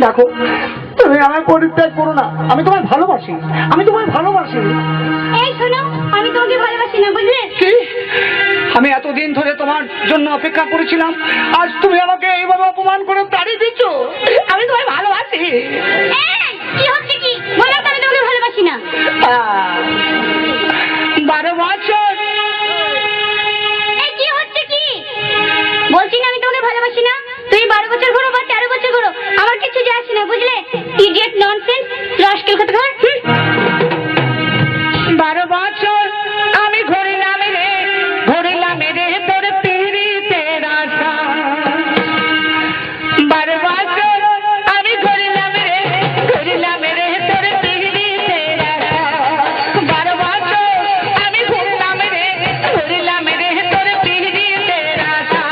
দেখো তুমি আমায় পরিত্যাগ করো না, আমি তোমায় ভালোবাসি, আমি তোমায় ভালোবাসি। এই শোনো, আমি তোমাকে ভালোবাসি না, বুঝলে? কি? আমি এতদিন ধরে তোমার জন্য অপেক্ষা করেছিলাম, আজ তুমি আমাকে এইভাবে অপমান করে তাড়িয়ে দিচ্ছ। আমি তোমায় ভালোবাসি। কি হচ্ছে কি? বললাম তো আমি তোমাকে ভালোবাসি না। 12 বছর। কি হচ্ছে কি? বলছি না আমি তোমাকে ভালোবাসি না। তুমি 12 বছর ঘুরো বা 13 বছর ঘুরো, আমার কিছু যায় আসে না, বুঝলে? ইডিয়েট, ননসেন্স, রাস্কেল কোথাকার। 12 বছর আমি ঘুরিলাম রে, ঘুরিলাম রে তোর পিরিতের আশা। 12 বছর আমি ঘুরিলাম রে, ঘুরিলাম রে তোর পিরিতের আশা। 12 বছর আমি ঘুরলাম রে, ঘুরিলাম রে তোর পিরিতের আশা।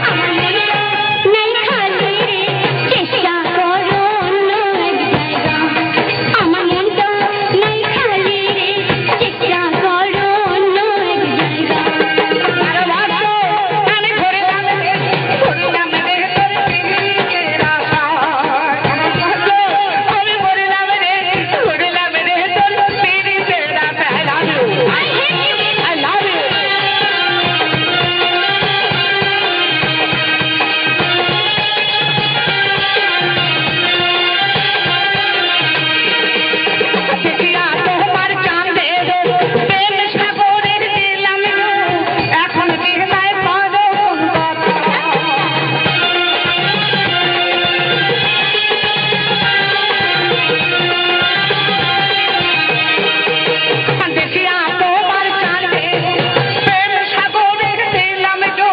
আমার মনটা নাই খালি রে, চেষ্টা করো অন্য এক জায়গা। আমার মনটা নাই খালি রে, চেষ্টা করো অন্য এক জায়গা। 12 বছর আমি ঘুরিলাম রে, ঘুরিলাম রে তোর পিরিতের আশা। 12 বছর আমি ঘুরিলাম রে, ঘুরিলাম রে তোর পিরিতের আশা। I love you. I hate you. I love you. দেখিয়া তোমার চাঁদের প্রেম সাগরের দিলাম গো, এখন দিলাই পারো দেখিয়া তোমার চাঁদের প্রেম সাগরের দিলাম গো,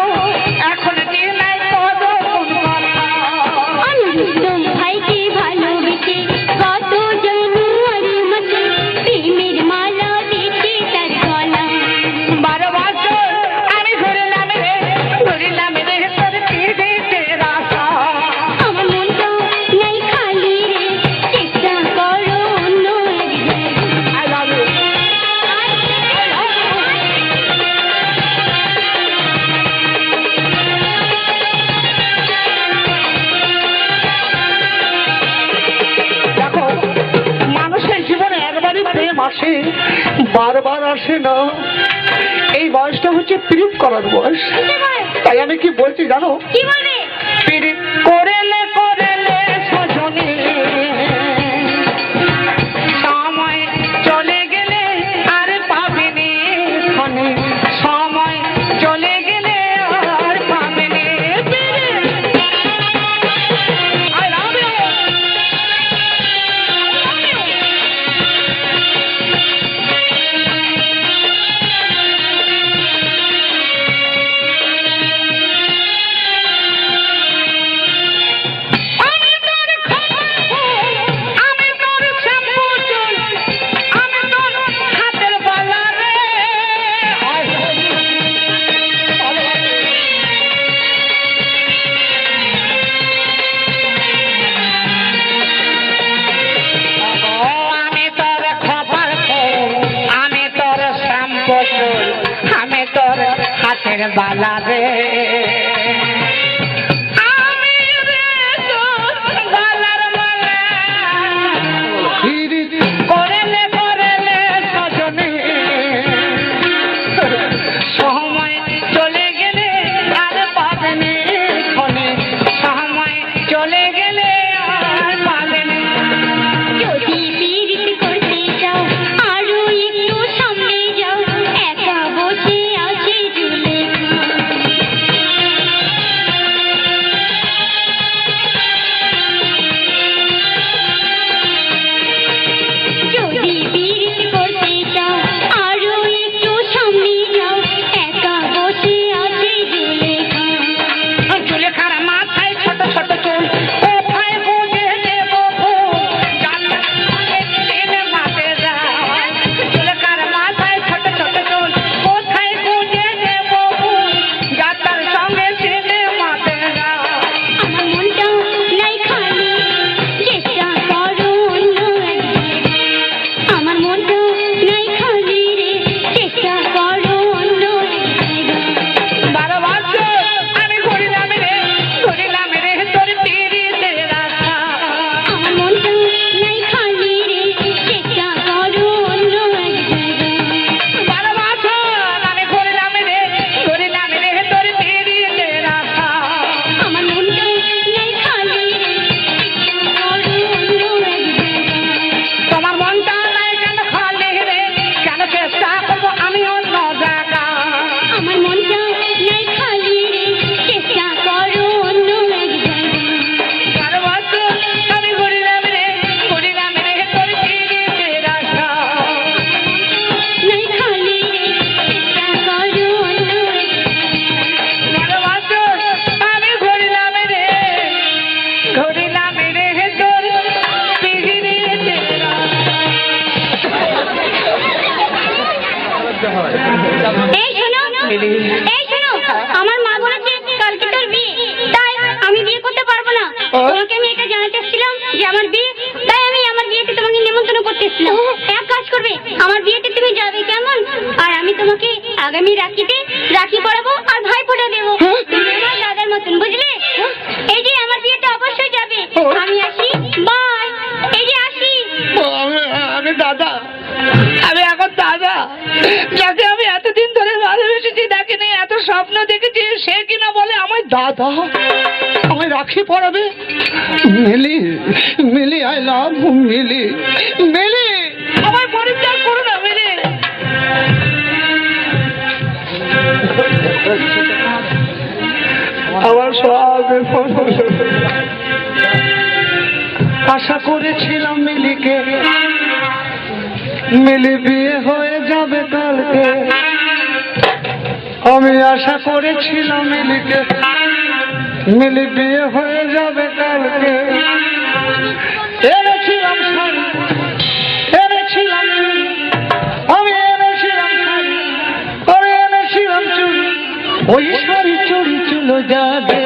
এখন দিলাই পারো আনন্দ ভাইকে ভালোবেসে কত জানুয়ারি মাসে প্রেমের মালা দিতে তার গলা। 12 বছর আমি ঘুরিলাম রে, ঘুরিলাম রে তোর পিরিতের আশা। আমার মনটা নাই খালি রে, চেষ্টা করো অন্য এক জায়গা। I love you. দেখো, মানুষের জীবনে একবারই প্রেম আসে, বারবার আসে না। এই বয়সটা হচ্ছে প্রীত করার বয়স। তাই আমি কি বলছি জানো? কি বলবে? প্রীত করেলে করেলে সজনী, সময় চলে গেলে আর পাবিনি ক্ষণে, সময় চলে গেলে আর পাবিনি। I love you. আমি তোর খবর ফুল, আমি তোর শ্যাম্পু চুল, আমি তোর হাতের বালা রে। আমি তোর খবর ফুল, আমি তোর শ্যাম্পু চুল, আমি তোর হাতের বালা রে। আমি রে তোর বালার মালা, করেলে করেলে সজনী, সময় চলে গেলে আর পাবেনি ক্ষণে, সময় চলে গেলে আর পাবেনি। যদি পীড়িত করতে চাও আরো একটু সামনে যাও, একা বসে আছে জুলেখা। এই শোনো, এই শোনো, আমার মা বলেছে কালকে তোর বিয়ে, তাই আমি বিয়ে করতে পারবো না। তোমাকে আমি এটা জানাতে এসেছিলাম যে আমার বিয়ে, তাই আমি আমার বিয়েতে তোমাকে নিমন্ত্রণ করতে এসেছিলাম। এক কাজ করবে, আমার বিয়েতে তুমি যাবে কেমন? আর আমি তোমাকে আগামী রাখিতে রাখি পরাবো আর ভাই ফোঁটা দেবো, তুমি আমার দাদার মতন, বুঝলে? এই যে আমার বিয়েতে অবশ্যই যাবে। আমি আসি, বাই। এই যে আসি। আমি দাদা, আমি এখন দাদা, যাকে আমি এতদিন ধরে ভালোবেসেছি, তাকে নিয়ে এত স্বপ্ন দেখেছি, সে কিনা বলে আমার দাদা, আমায় রাখি পরাবে। মিলি, মিলি, আই লাভ মিলি, মিলি, আমার পরিত্যাগ করো না মিলি। আমার সব আশা করেছিলাম মিলিকে, মিলি বিয়ে হয়ে যাবে কালকে। আমি আশা করেছিলাম মিলিকে, মিলি বিয়ে হয়ে যাবে কালকে। এনেছিলাম শাড়ি, এনেছিলাম চুড়ি, আমি এনেছিলাম শাড়ি, আমি এনেছিলাম চুড়ি, ওই শাড়ি চুড়ি চুলো যাবে।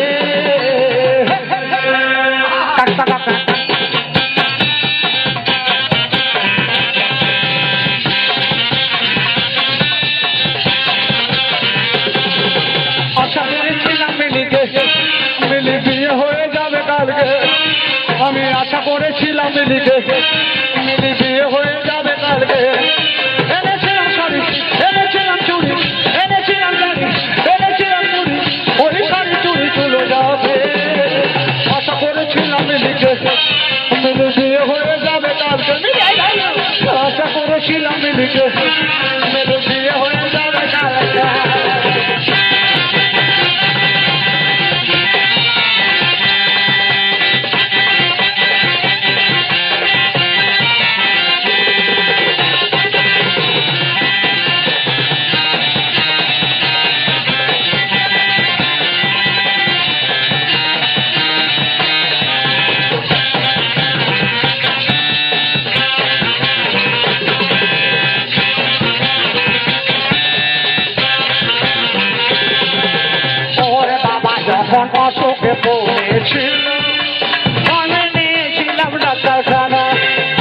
আশা করেছিলাম মিলিকে, মিলি বিয়ে হয়ে যাবে কালকে। আমি আশা করেছিলাম মিলিকে, মিলি বিয়ে হয়ে যাবে কালকে। এনেছিলাম শাড়ি, এনেছিলাম চুড়ি, এনেছিলাম শাড়ি, এনেছিলাম চুড়ি, ওই শাড়ি চুড়ি চুলো যাবে। আশা করেছিলাম মিলিকে, মিলি বিয়ে হয়ে যাবে কালকে। আশা করেছিলাম মিলিকে, মিলি বিয়ে হয়ে যাবে কালকে। যখন অশোকে পড়েছিল, আমি নিয়েছিলাম ডাক্তারখানা।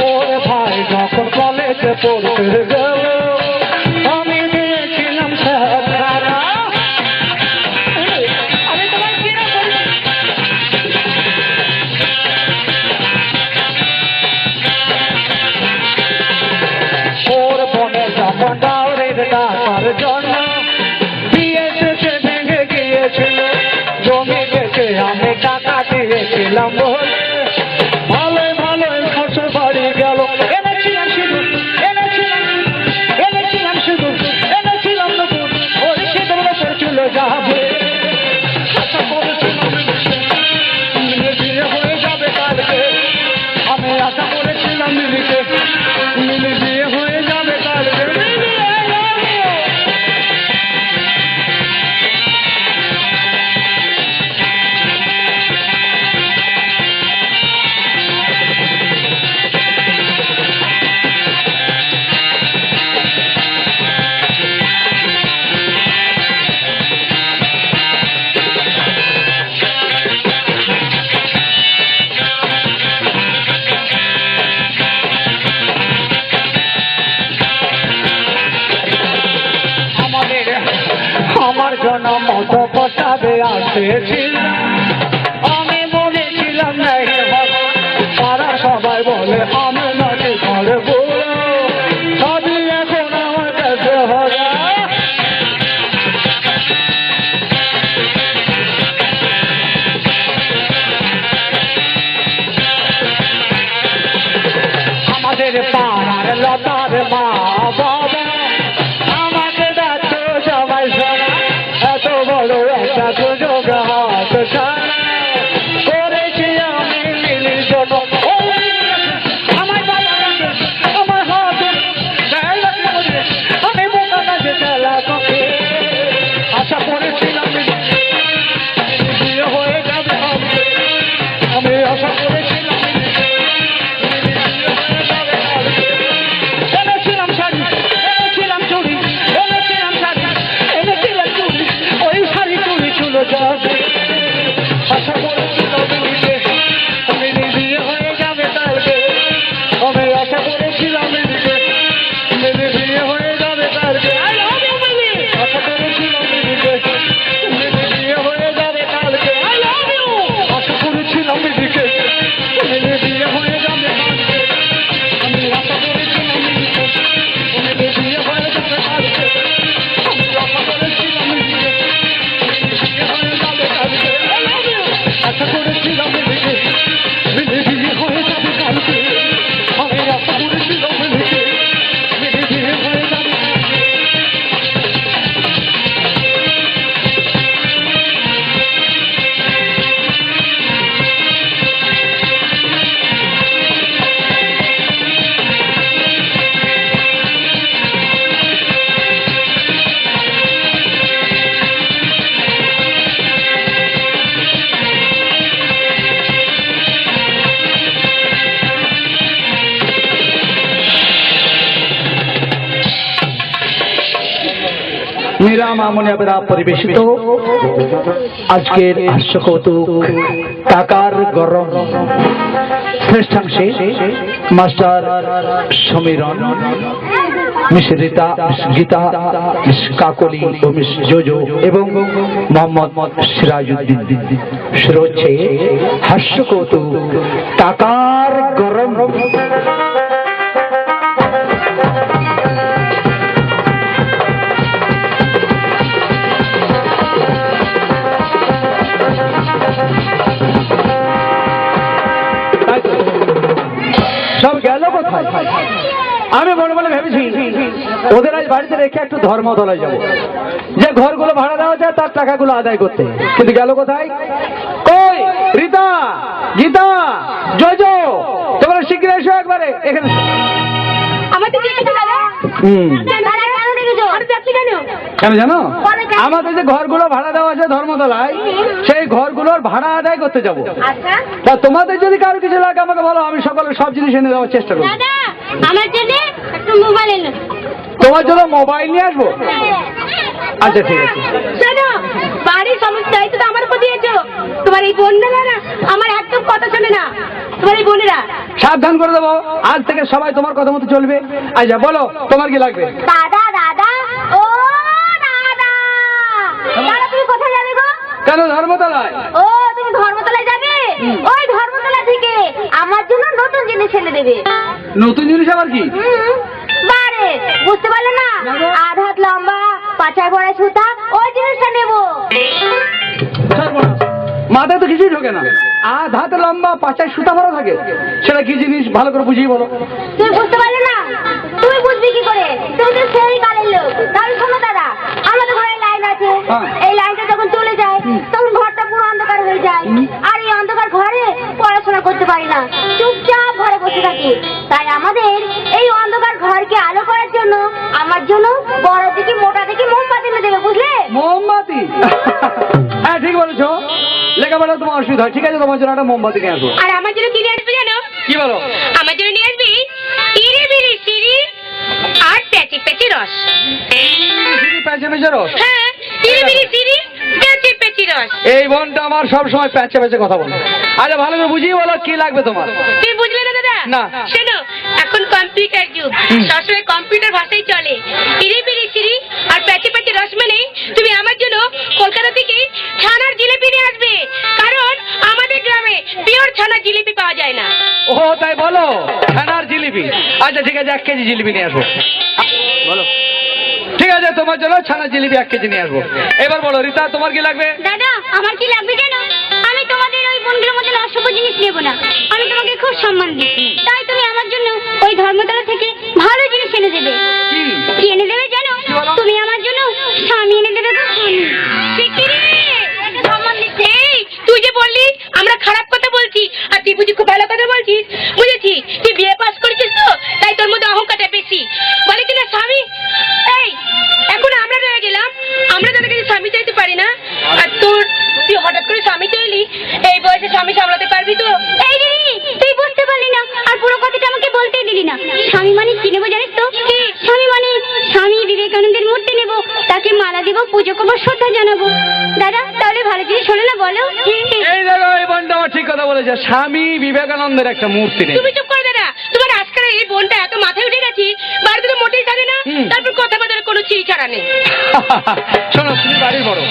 ওর ভাই যখন কলেজে পড়তে গেল, আমি দিয়েছিলাম সাহারা। আমি তোমার কি না বলি, ওর বোনে যখন ডাউরির টাকার জন্য বিয়ে শেষে ভেঙে গিয়েছিল, জমি বেচে আমি টাকা দিয়েছিলাম বলে ভালোই ভালোই শ্বশুর বাড়ি গেল। এনেছিলাম শুধু, এনেছিলাম শুধু, এনেছিলাম নতুন, ওই সিঁদুর বছর চলে যাবে। আশা করেছিলাম মিলি বিয়ে হয়ে যাবে কালকে। আমি আশা করেছিলাম মিলিকে, মিলি বিয়ে হয়ে যাবে কালকে। আমার জন্য মতো পটাবে আসেছিল, আমি বলেছিলাম নাই বাবা, তারা সবাই বলে আমি নাকি ঘরে বলো, সবই এখন আমার কাছে হবে। আমাদের পাড়ার লতার মা বাবা আমাকে ডাকতো সবাই শোনা, এত বড় একটা সুযোগ হাত ছাড়া করেছি আমি মিলির জন্য। আমার আমার হাতে আমি বোকা কাছে চালা ককে আশা করেছিলাম বিয়ে হয়ে যাবে। আমি আশা করেছিলাম এনেছিলাম শাড়ি, এনেছিলাম চুড়ি, এনেছিলাম শাড়ি, মীরা মামনি দ্বারা পরিবেশিত আজকের হাস্যকৌতুক টাকার গরম শ্রেষ্ঠাংশে master Samiran, miss Rita, miss Gita, miss Kakoli ও মিস জোজো এবং মোহাম্মদ সিরাজউদ্দিন শুরু হচ্ছে হাস্যকৌতুক টাকার গরম। সব গেল কোথায়? আমি মনে মনে ভেবেছি ওদের আজ বাড়িতে রেখে একটু ধর্মতলায় যাব, যে ঘরগুলো ভাড়া দেওয়া যায় তার টাকাগুলো আদায় করতে। কিন্তু গেল কোথায়? কই রীতা, গীতা, জয়জো, তোমরা শিগগির এসো একবারে এখানে। আমাদের দেখেছো দাদা? দাদা কেন দেখেছো? আর দেখছি কেন? কেন জানো? আমাদের যে ঘরগুলো ভাড়া দেওয়া আছে ধর্মতলায়, সেই ঘরগুলোর ভাড়া আদায় করতে যাব। আচ্ছা তা তোমাদের যদি কারো কিছু লাগে আমাকে বলো, আমি সকালে সব জিনিস এনে দেওয়ার চেষ্টা করবো। দাদা আমার জন্য একটু মোবাইল এলো। তোমার জন্য মোবাইল নিয়ে আসবো? আচ্ছা ঠিক আছে। শোনো, বাড়ির সমস্ত দায়িত্ব তো আমার উপর দিয়েছো। তোমার এই বোনেরা না আমার একদম কথা শোনে না। তোমার এই বোনেরা সাবধান করে দেবো, আজ থেকে সবাই তোমার কথা মতো চলবে। আচ্ছা বলো তোমার কি লাগবে? দাদা দাদা ও দাদা দাদা তুমি কোথায় যাবে গো? কেন ধর্মতলায়? ও তুমি ধর্মতলায় যাবে? ওই ধর্মতলা থেকে আমার জন্য নতুন জিনিস এনে দেবে। নতুন জিনিস আবার কি? বারে বুঝতে পারলে না? আধ হাত লম্বা পাচায় ভরা সুতা, ওই জিনিসটা নেবো। মাথায় তো কিছুই ঢোকে না। আধ হাতে লম্বা পাচায় সুতা ভরা থাকে, সেটা কি জিনিস ভালো করে বুঝিয়ে বলো। তুমি বুঝতে পারলে না? তুমি বুঝবি কি করে? তুমি তো সেই কালের লোক। তাহলে শোনো দাদা, আমাদের ঘরে লাইন আছে। হ্যাঁ। এই লাইনটা যখন চলে যায় তখন ঘরটা পুরো অন্ধকার হয়ে যায়। আর এই অন্ধকার ঘরে পড়াশোনা করতে পারি না, চুপচাপ ঘরে বসে থাকি। তাই আমাদের এই অন্ধকার ঘরকে আলো করার জন্য আমার জন্য বড় দিকে মোটা দিকে মোমবাতি এনে দেবে, বুঝলে? মোমবাতি? হ্যাঁ ঠিক বলেছো, লেখাপড়া তোমার অসুবিধা হয়, ঠিক আছে তোমার জন্য একটা মোমবাতি নিয়ে আসবো। আর আমার জন্য কি নিয়ে আসবে জানো? কি বলো? আমার জন্য নিয়ে আসবি ইরি বিরি সিরি আর প্যাচি প্যাচি রস। প্যাচে পেঁচে রস? হ্যাঁ, ইরি বিরি সিরি প্যাচি প্যাচি রস। এই বোনটা আমার সব সময় প্যাচে প্যাচে কথা বলে। আচ্ছা ভালো করে বুঝিয়ে বলো কি লাগবে তোমার। তুই বুঝলে না দাদা? না। শোনো, এখন কম্পিউটার যুগ, সবসময় কম্পিউটার ভাষাই চলে। ইরি বিরি সিরি আর প্যাচি প্যাচি রস মানে তুমি আমার জন্য কলকাতা থেকে ছানার জিলিপি নিয়ে আসবে, কারণ আমাদের গ্রামে পিওর ছানার জিলিপি পাওয়া যায় না। ও তাই বলো, ছানার জিলিপি? আচ্ছা ঠিক আছে 1 কেজি জিলিপি নিয়ে আসবো। বলো। ঠিক আছে তোমার জন্য ছানার জিলিপি 1 কেজি নিয়ে আসবো। এবার বলো রীতা তোমার কি লাগবে? দাদা আমার কি লাগবে জানো? আমি তোমাদের ওই বোনগুলোর মধ্যে অশুভ জিনিস নেব না। আমি তোমাকে খুব সম্মান দিই, তাই তুমি আমার জন্য ওই ধর্মতলা থেকে ভালো জিনিস এনে দেবে। কি? কি এনে দেবে জানো? কি বলো? তুমি আমার জন্য স্বামী এনে দেবে গো, স্বামী। শিগগিরই একে সম্মান দিচ্ছে। এই তুই যে বললি আমরা খারাপ কথা বলছি, আর তুই বুঝি খুব ভালো কথা বলছিস। বুঝেছি, তুই বিয়ে পাস করেছিস তো, তাই তোর মধ্যে অহংকারটা বেশি। বলে কিনা স্বামী। এই এখন আমরা রয়ে গেলাম, আমরা তাদের কাছে স্বামী চাইতে পারি না, আর তুই হঠাৎ করে স্বামী চাইলি। এই বয়সে স্বামী সামলাতে পারবি তো? এই দিদি তুই বুঝতে পারলি না, আর পুরো কথাটা আমাকে বলতেই দিলি না। স্বামী মানে কি নেবো জানিস তো? কি স্বামী মানে? স্বামী বিবেকানন্দের মূর্তি নেব, তাকে মালা দেবো, পুজো করবো, শ্রদ্ধা জানাবো। দাদা তাহলে ভালো জিনিস হলো না বলো? এই দেখো এই বোনটা আমার ঠিক কথা বলেছে, স্বামী বিবেকানন্দের একটা মূর্তি নেই। তুমি চুপ করে দাদা, তোমার আজকাল এই বোনটা এত মাথায় উঠে গেছি, বাড়িতে তো মোটেই থাকে না, তারপর কথা বাজারে কোনো চিড়িচাড়া নেই। শোনো তুমি বাড়ির বড়,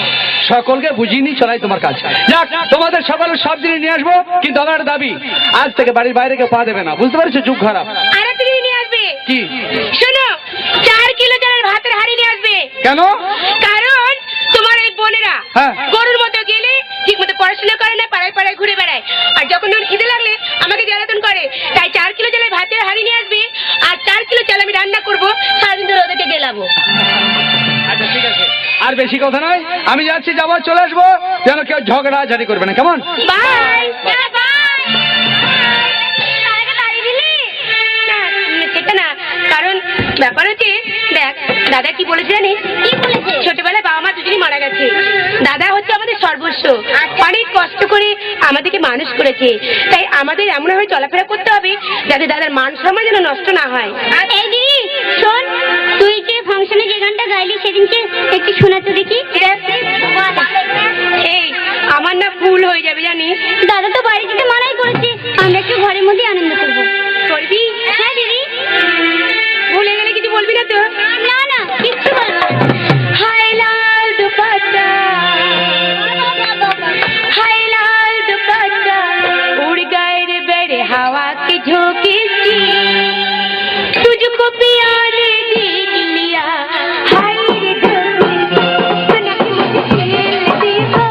সকলকে বুঝিয়ে নিয়ে চলাই তোমার কাজ। যাক তোমাদের সকলের সব জিনিস নিয়ে আসবো, কিন্তু আমার একটা দাবি, আজ থেকে বাড়ির বাইরে কেউ পা দেবে না, বুঝতে পারছো? যুগ খারাপ। আর একটা জিনিস নিয়ে আসবে। কি? শোনো, 4 কিলো চালের ভাতের হাঁড়ি নিয়ে আসবে। কেন? কারণ তোমার এই বোনেরা হ্যাঁ। গরুর মতো গেলে ঠিক মতো পড়াশোনা করে না, পাড়ায় পাড়ায় ঘুরে বেড়ায়, আর যখন ওর খিদে লাগলে আমাকে জ্বালাতন করে। তাই 4 কিলো চালের ভাতের হাঁড়ি নিয়ে আসবে, আর 4 কিলো চাল আমি রান্না করবো, সারাদিন ধরে ওদেরকে গেলাবো। আচ্ছা ঠিক আছে, আর বেশি কথা নয়, আমি যাচ্ছি, যাবো, চলে আসবো, যেন কেউ ঝগড়া ঝাড়ি করবে না, কেমন? Bye bye bye. দাঁড়িয়ে দিলি না? সেটা না, কারণ ব্যাপার হচ্ছে দেখ, দাদা কি বলেছে জানিস? কি বলেছে? ছোটবেলায় বাবা মা দুজনই মারা গেছে। দাদা হচ্ছে আমাদের সর্বস্ব, অনেক কষ্ট করে আমাদেরকে মানুষ করেছে। তাই আমাদের এমনভাবে চলাফেরা করতে হবে যাতে দাদার মান সম্মান যেন নষ্ট না হয়। এই দিদি শোন, তুই যে ফাংশনে যে গানটা গাইলি সেদিনকে একটু শোনাতে দেখি। এই আমার না ভুল হয়ে যাবে জানিস। দাদা তো বাড়ি যেতে মানাই করেছে, আমরা একটু ঘরের মধ্যে আনন্দ করবো। করবি? হ্যাঁ দিদি। ভুলে গেলে কিছু বলবি না তো? না না, কিচ্ছু বলবো না। हाय लाल दुपट्टा, हाय लाल दुपट्टा, उड़ गए रे बेड़े हवा के झोंके से, तुझको पिया ने देख लिया, हाय रे धोखे से, सनक मुझे खेल देखो,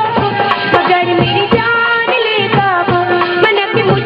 मगर मेरी जान ले काबू, मनक मुझे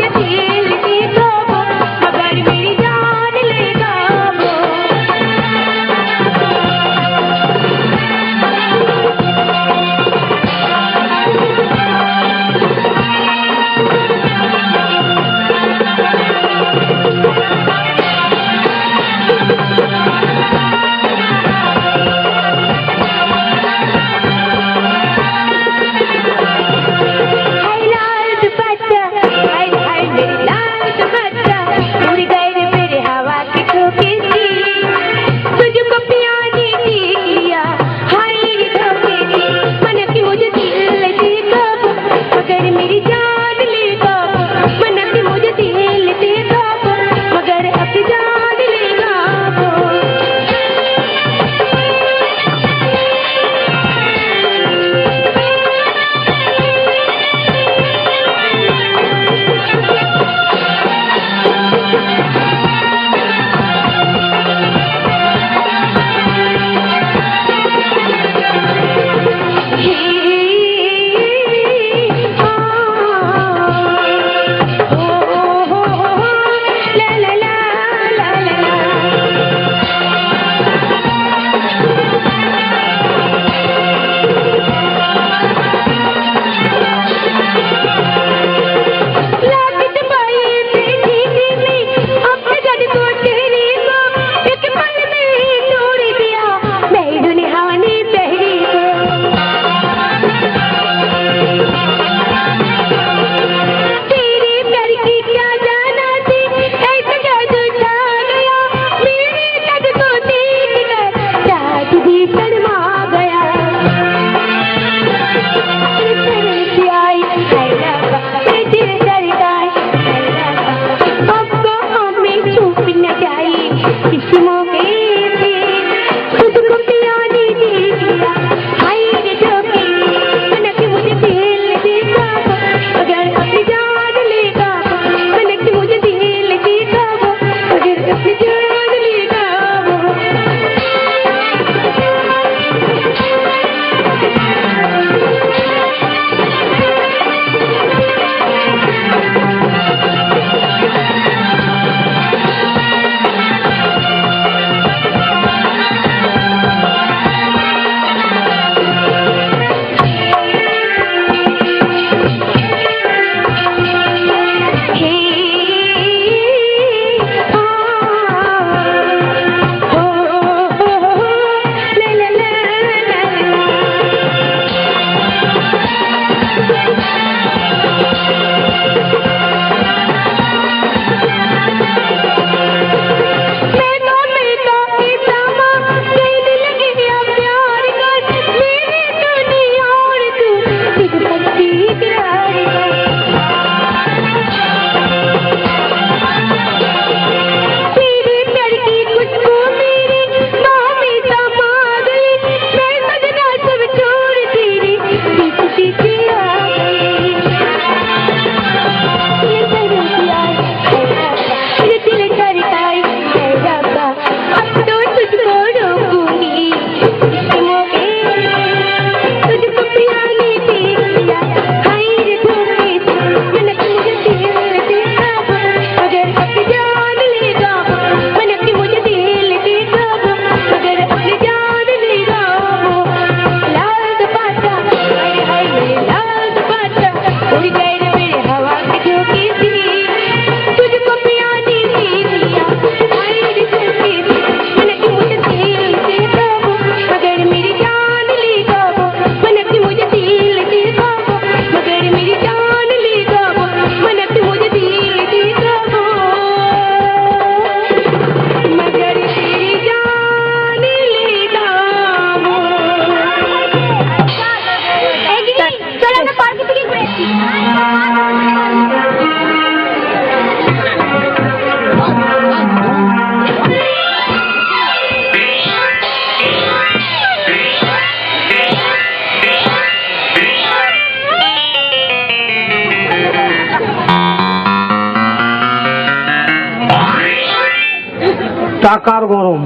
টাকার গরম,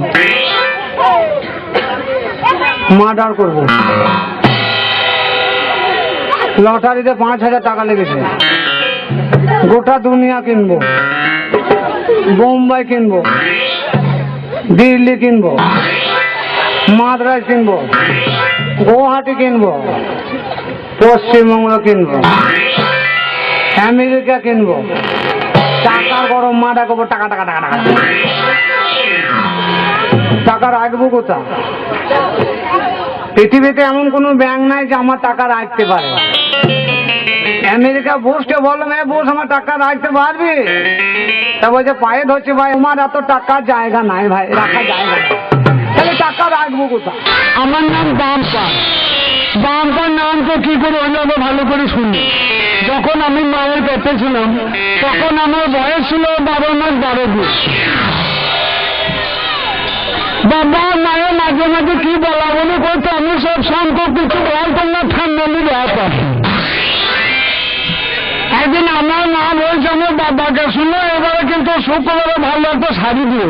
মার্ডার করব। লটারিতে 5,000 টাকা লেগেছে। গোটা দুনিয়া কিনবো, বোম্বাই কিনবো, দিল্লি কিনবো, মাদ্রাজ কিনবো, গুয়াহাটি কিনবো, পশ্চিমবঙ্গ কিনবো, আমেরিকা কিনবো। টাকার গরম, মার্ডার করবো। টাকা টাকা টাকা টাকা টাকা রাখবো কোথা? পৃথিবীতে এমন কোনো ব্যাংক নাই যে আমার টাকা রাখতে পারে। আমেরিকা বুশকে বললাম, বুশ আমার টাকা রাখতে পারবি? তা বলছে পায়ে ধরছে, ভাই আমার এত টাকার জায়গা নাই ভাই, রাখার জায়গা নাই। তাহলে টাকা রাখবো কোথা? আমার নাম বাম্পা। বাম্পার নাম তো কি করে হলো ভালো করে শুনি। যখন আমি মায়ের পেটে ছিলাম তখন আমার বয়স ছিল 12 মাস 12 দিন। বাবা মায়ের মাঝে মাঝে কি বলা বলি করতো, আমি সব সম্পর্ক কিছু বলতাম না, ঠান্ডালি ব্যাপার। একদিন আমার মা বলছে আমার বাবাকে, শুনো এবারে কিন্তু শুক্রবারে ভালো একটা শাড়ি দিও।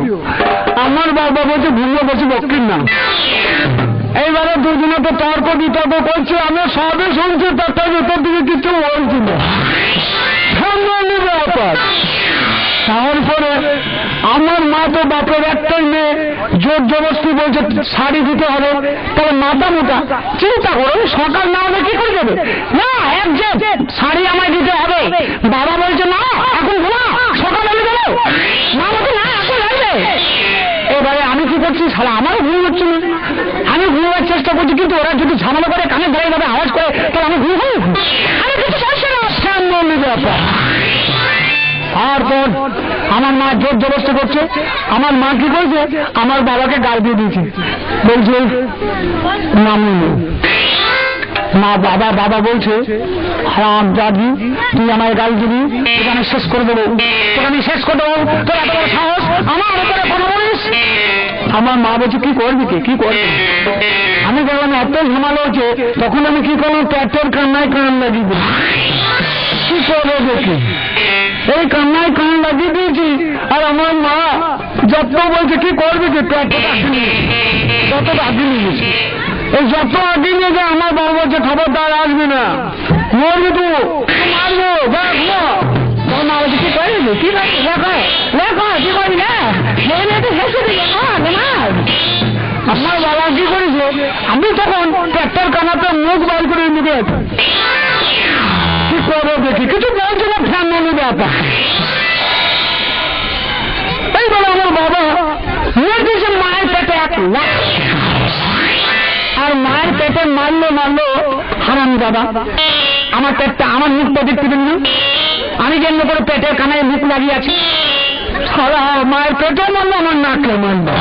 আমার বাবা বলছে ভুলে বসে বকির না। এইবারে দুজনে তো তর্ক বিতর্ক করছি, আমি সবই শুনছি, তার ভিতর দিকে কিছু বলছি না। ব্যাপার। তারপরে আমার মা তো বাপের একটাই মেয়ে, জোর জবরদস্তি বলছে শাড়ি দিতে হবে। তাহলে মাথা মোটা চিন্তা করো, সকাল না হলে কি করে দেবে? না, এক শাড়ি আমায় দিতে হবে। বাবা বলছে না এখন ঘুমা, সকাল হলে দেবো। মা বলছে না এখন লাগবে। এবারে আমি কি করছি, সারা আমারও ঘুম হচ্ছে না। আমি ঘুমাবার চেষ্টা করছি, কিন্তু ওরা যদি ঝামেলা করে, কানে ধরে যাবে, আওয়াজ করে, তাহলে আমি ঘুম হই। আমি কিছু চাইছি না। ব্যাপার। তারপর আমার মা জোর জবরদস্তি করছে। আমার মা কি করছে, আমার বাবাকে গাল দিয়ে দিয়েছে। বলছে নামিনি। মা বাবা বলছে হারাম জাদি, তুই আমায় গাল দিবি, তোকে আমি শেষ করে দেবো, তোকে আমি শেষ করে দেবো। তোর এত বড় সাহস আমার উপরে কথা বলিস? আমার মা বলছে কি করবি, কি করবি? আমি বললাম এত ঝামেলা হচ্ছে। তখন আমি কি করলাম, পেটের কান্নায় কান লাগিয়ে দিই। কি করবো দেখি, এই কান্নায় কান লাগিয়ে দিয়েছি। আর আমার মা যত বলছে কি করবি, কি যত আগে নিয়ে গেছি। এই যত আগে নিয়ে যায়, আমার বাবা বলছে খবরদার আসবি না, মরবি তো, মারবো, দেখবো। তোর মা বলছে কি করবি, কি লেখো লেখো, কি করবি না? আমার বাবা কি করেছে, আমি তখন ট্রাক্টর কানাতে মুখ বার করে মুখে কি করবো দেখি, কিছু বলছে না। ফ্যান মনে ব্যাপার। এইবার আমার বাবা নিয়ে দিয়েছে মায়ের পেটে 1 লাখ। আর মায়ের পেটে মারলো হারাম দাদা। আমার পেটটা, আমার মুখটা দেখতে পেলেন না? আমি যেন করে পেটের কানায় মুখ লাগিয়ে আছি। সারা মায়ের পেটে মারলো, আমার নাকে মারলো।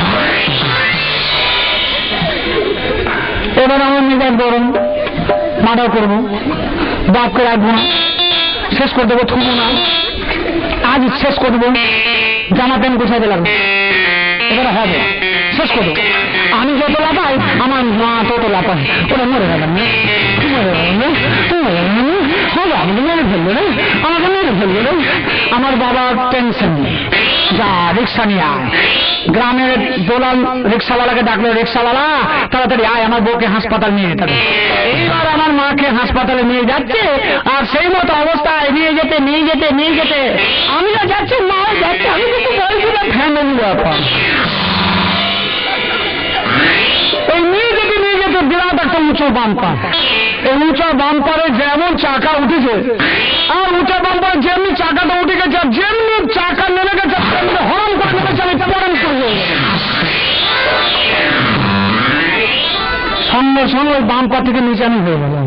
এবার আমার মেজাজ গরম, মার্ডার করবো, বাপকে রাখবো না, শেষ করে দেবো, থুবো না, আজ শেষ করে দেবো। জামা প্যান্ট গোছাতে লাগবে, এবারে হবে শেষ করে দেবো। আমি যত লাপাই, আমার মা তত লাপাই। ওরা মরে গেল না, আমাকে মেরে ফেললো রে, আমাকে মেরে ফেললো রে। আমার বাবার টেনশন, যা রিক্সা নিয়ে আয়। গ্রামের দোলাল রিক্সাওয়ালাকে ডাকলো, রিক্সাওয়ালা তাড়াতাড়ি আয়, আমার বউকে হাসপাতাল নিয়ে যেতে হবে। এইবার আমার মাকে হাসপাতালে নিয়ে যাচ্ছে। আর সেই মতো অবস্থায় নিয়ে যেতে আমিও যাচ্ছি, মাও যাচ্ছে। আমি কিন্তু বলছি না, ফ্যামিলি ব্যাপার। এই নিয়ে যেতে বিরাট একটা উঁচু বাম্পার। এই উঁচা বাম্পারে যেমন চাকা উঠেছে, আর উঁচা বাম্পারে যেমনি চাকাটা উঠে গেছে, যেমনি চাকা নেমে গেছে, হরম করে নেমেছে, আমি পরম করবো। সঙ্গে সঙ্গে ওই বাম্পার থেকে নিচে আমি হয়ে গেলাম।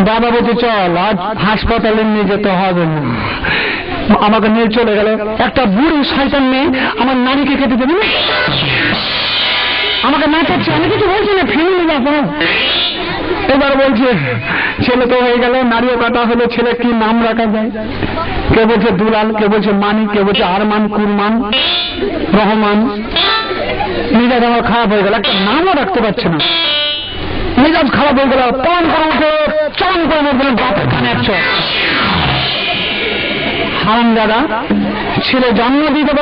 বাবা বলছে চল, আজ হাসপাতালে নিয়ে যেতে হবে না। আমাকে নিয়ে চলে গেল। একটা বুড়ি শয়তান মেয়ে আমার নারীকে খেতে দেবে না, আমাকে নাচাচ্ছে। আমি কিছু বলছি না, ফ্যামিলি ব্যাপার। এবার বলছে ছেলে তো হয়ে গেল, নারীও কাটা হলো, ছেলে কি নাম রাখা যায়? কে বলছে দুলাল, কে বলছে মানিক, কে বলছে আরমান, কুরমান, রহমান। মেজাজ আমার খারাপ হয়ে গেল, একটা নামও রাখতে পারছে না। মেজাজ খারাপ হয়ে গেল, পণ করে উঠে চন করে বললেন বাপের কানে হারাম দাদা, ছেলে জন্ম দিতে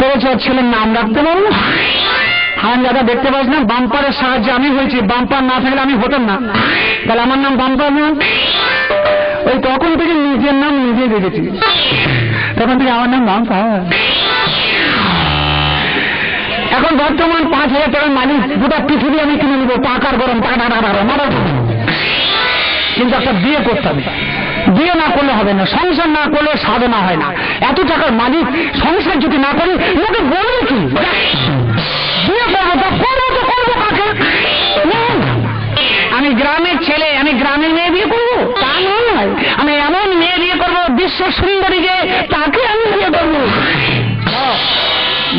পেরেছে, আর ছেলের নাম রাখতে পারো না? হারাম দাদা, দেখতে পাস না বাম্পারের সাহায্যে আমি হয়েছি, বাম্পার না থাকলে আমি হতাম না। তাহলে আমার নাম বাম্পার না? ওই তখন থেকে নিজের নাম নিজে রেখেছি, তখন থেকে আমার নাম বাম্পার। এখন বর্তমান 5,000 টাকার মালিক, গোটা পৃথিবী আমি কিনে নেবো, টাকার গরম, টাকা। কিন্তু একটা বিয়ে করতে হবে, বিয়ে না করলে হবে না, সংসার না করলে সাধনা হয় না। এত টাকার মালিক সংসার যদি না করি লোকে বলবে কি? বিয়ে করবো তো করবো কাকে? আমি গ্রামের ছেলে, আমি গ্রামের মেয়ে বিয়ে করবো তা নয়, আমি এমন মেয়ে বিয়ে করবো বিশ্ব সুন্দরী, যে তাকে আমি বিয়ে করবো।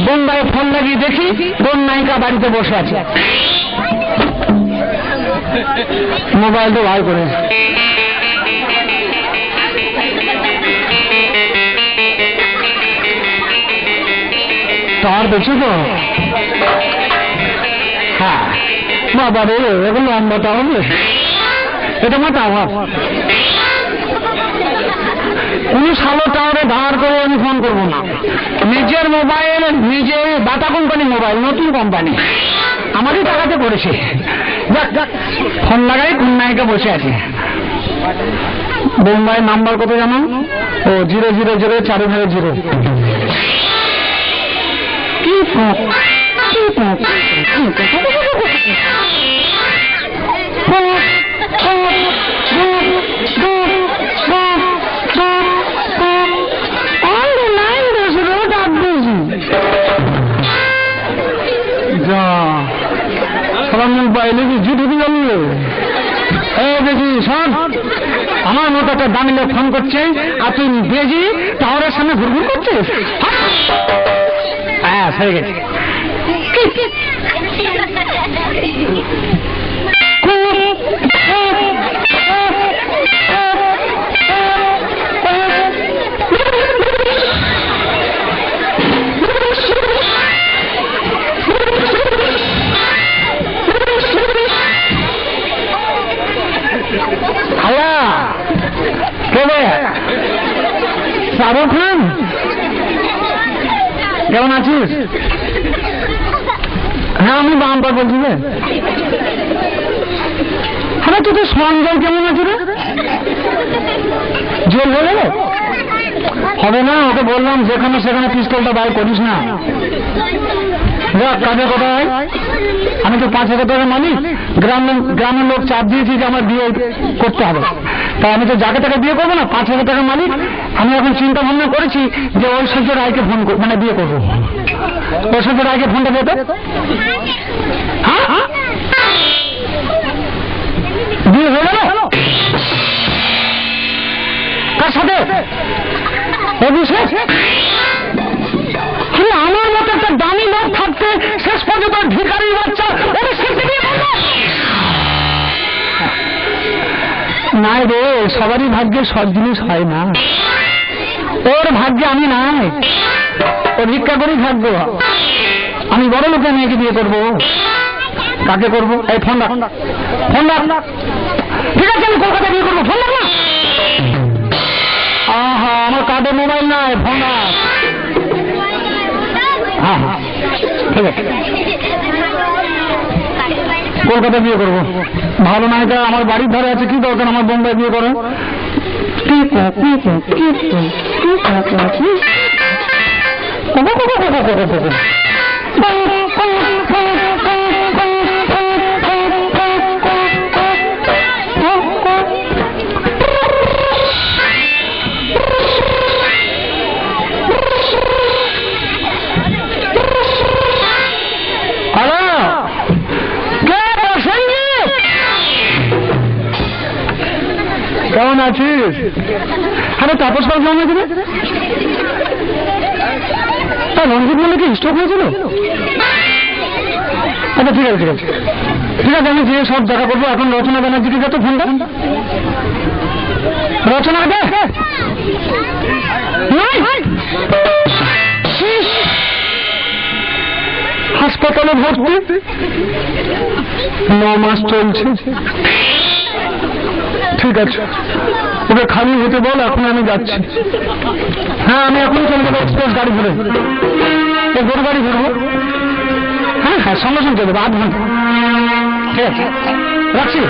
বোম্বাই ফোন লাগিয়ে দেখি কোন নায়িকা বাড়িতে বসে আছে, মোবাইলটা বার করে তার দেখছো তো? হ্যাঁ বাবা রে, এগুলো লম্বাটা হবে, এটা মাথা আওয়াজ। কোন সালো টাওয়ারে ধার করে আমি ফোন করবো না, নিজের মোবাইল, নিজে বাটা কোম্পানি মোবাইল, নতুন কোম্পানি, আমারই টাকাতে করেছে। ফোন লাগাই কোন নায়িকা বসে আছে। বোম্বাইয়ের নাম্বার কত জানো? ও 0004000। মোবাইলে জিটে গেল। দেখি শোন, আমার মতো একটা দামি লোক ফোন করছে, আর তুই বেজি টাওয়ারের সামনে ঘুরঘুর করছিস। হ্যাঁ হয়ে গেছে। শাহরুখ খান, কেমন আছিস? হ্যাঁ আমি বাম্পার বলছি রে। হ্যাঁ তুই তো সঞ্জয় কেমন আছে রে? জেল হয়ে গেল? হবে না, ওকে বললাম যেখানে সেখানে পিস্তলটা বার করিস না। কাজে কোথায়? আমি তো 5,000 টাকা মালিক, গ্রামের লোক চাপ দিয়েছি যে আমার বিয়ে করতে হবে, তাই আমি তো যাকে তাকে বিয়ে করবো না, 5,000 টাকা মালিক। আমি এখন চিন্তা ভাবনা করেছি যে ঐশ্বর্য রায়কে ফোন মানে বিয়ে করবো। ঐশ্বর্য রায়কে ফোনটা দিতে। হ্যাঁ বিয়ে হয়ে গেল? কার সাথে? অভিষেক। আমার মতো একটা দামি লোক থাকতে শেষ পর্যন্ত ভিখারি বাচ্চা নাই রে। সবারই ভাগ্যে সব জিনিস হয় না, ওর ভাগ্যে আমি নাই, ও ভিক্ষা করেই থাকবো। আমি বড় লোকের মেয়েকে বিয়ে করবো। কাকে করবো? এই ফোন রাখ, ফোন রাখ। ঠিক আছে আমি কলকাতা বিয়ে করবো, ফোন রাখ না। আহা আমার কার্ডে মোবাইল নাই, ফোন রাখ। হ্যাঁ হ্যাঁ ঠিক আছে, কলকাতা বিয়ে করবো। ভালো নায়িকা আমার বাড়ির ধারে আছে, কি দরকার আমার বোম্বাই বিয়ে করে? কেমন আছিস? আরে তাপস পাল কেমন আছে? রঞ্জিত বলে কি স্ট্রোক হয়েছিল? আচ্ছা ঠিক আছে ঠিক আছে ঠিক আছে, আমি যে সব দেখা করবো। এখন রচনা ব্যানার্জিকে যত ফোনটা, রচনা দে হাসপাতালে ভর্তি, 9 মাস চলছে। ঠিক আছে ওকে খালি হতে বল, এখন আমি যাচ্ছি। হ্যাঁ, আমি এখন চলে যাবো এক্সপ্রেস গাড়ি ধরে, এই গরু গাড়ি ধরবো। হ্যাঁ হ্যাঁ, সঙ্গে সঙ্গে চলে যাবো, 8 ঘন্টা। ঠিক আছে, রাখছি।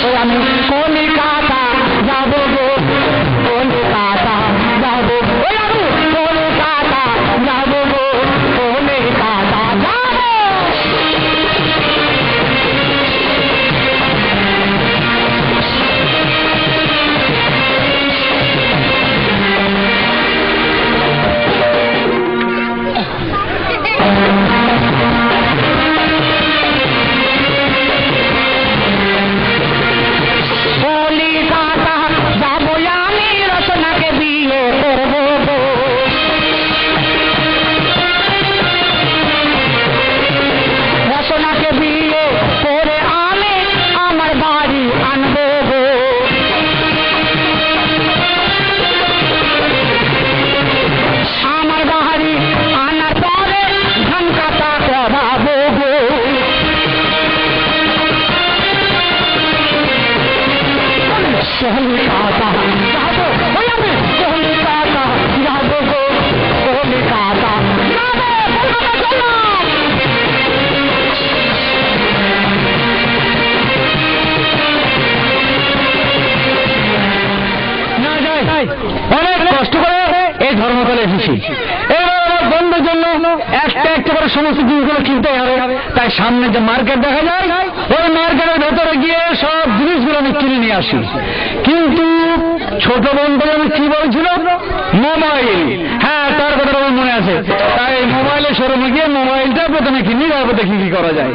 ওই আমি কলিকাতা যাবো গো, কলিকাতা যাবো, ওই আমি কলিকাতা যাবো গো, কলিকাতা যাবো। কলিকাতা যাবো আমি, রচনাকে বিয়ে করবো গো। রচনাকে বিয়ে করে আমি আমার বাড়ি আনবো গো। আমার বাড়ি আনার পরে ধান কাটা করাবো গো। কলিকাতা যাবো, ওই আমি কলিকাতা যাবো গো, কলিকাতা যাবো, কলকাতা চললাম। না যাই, অনেক কষ্ট করে এই ধর্মতলে এসেছি। এবার আমার বন্ধুর জন্য একটা একটা করে সমস্ত জিনিসগুলো কিনতে হবে। তাই সামনে যে মার্কেট দেখা যায়, ওই মার্কেটের ভেতরে গিয়ে সব জিনিসগুলো আমি কিনে নিয়ে আসি। কিন্তু ছোট বন্ধু আমি কি বলছিল, মোবাইল, হ্যাঁ তার কথা আমার মনে আছে। তাই মোবাইলের শোরুমে গিয়ে মোবাইলটা প্রথমে কিনি, তারপর দেখি কি করা যায়।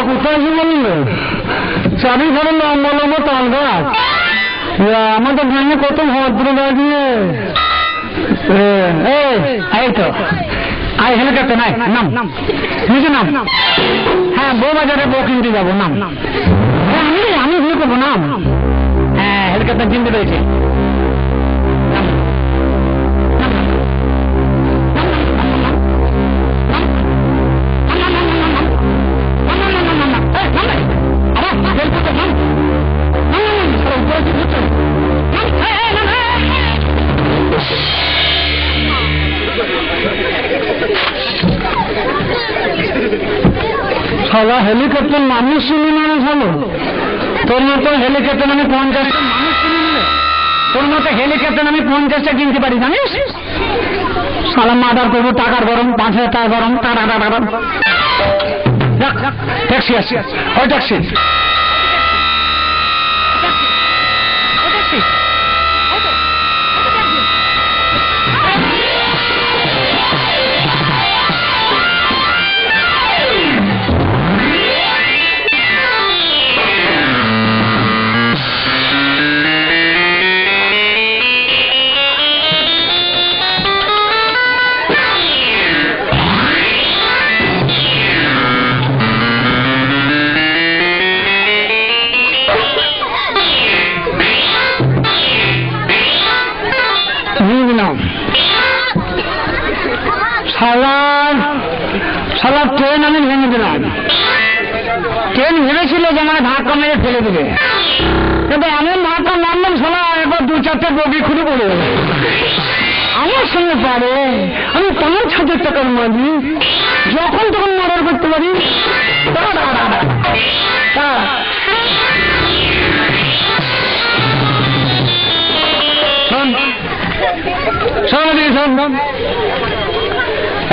কোথায় কি বললো, চাবি ধরে লম্বা লম্বা তাল গাছ, আমাদের গ্রামে কত ভদ্র দাঁড়িয়ে। এই তো আই হেলিকপ্টার, নাই নাম নিজে নাম। হ্যাঁ, বউ বাজারে বউ কিনতে যাবো, নাম। আমি ভুল করবো, নাম। হ্যাঁ, হেলিকপ্টার কিনতে পেরেছি। শালা হেলিকপ্টার মানুষ শুনি মানুষ হলো, তোর মতো হেলিকপ্টার আমি 50টা মানুষ শুনি নিলে, তোর মতো হেলিকপ্টার আমি 50টা কিনতে পারি জানিস। শালা মার্ডার করবো, টাকার গরম, 5,000 টাকা গরম, ট্যাক্সি আসছে, ওই ট্যাক্সি। শালা ট্রেন আমি ভেঙে দিলাম। ট্রেন ভেবেছিল যে মানে ধাক্কা মেরে ফেলে দেবে, কিন্তু এমন ধাক্কা মারলাম শালা এবার 2-4টে বগি খুলে পড়ে গেল। আমার সঙ্গে পারে আমি 5,000 টাকার মালিক, যখন তখন মার্ডার করতে পারি।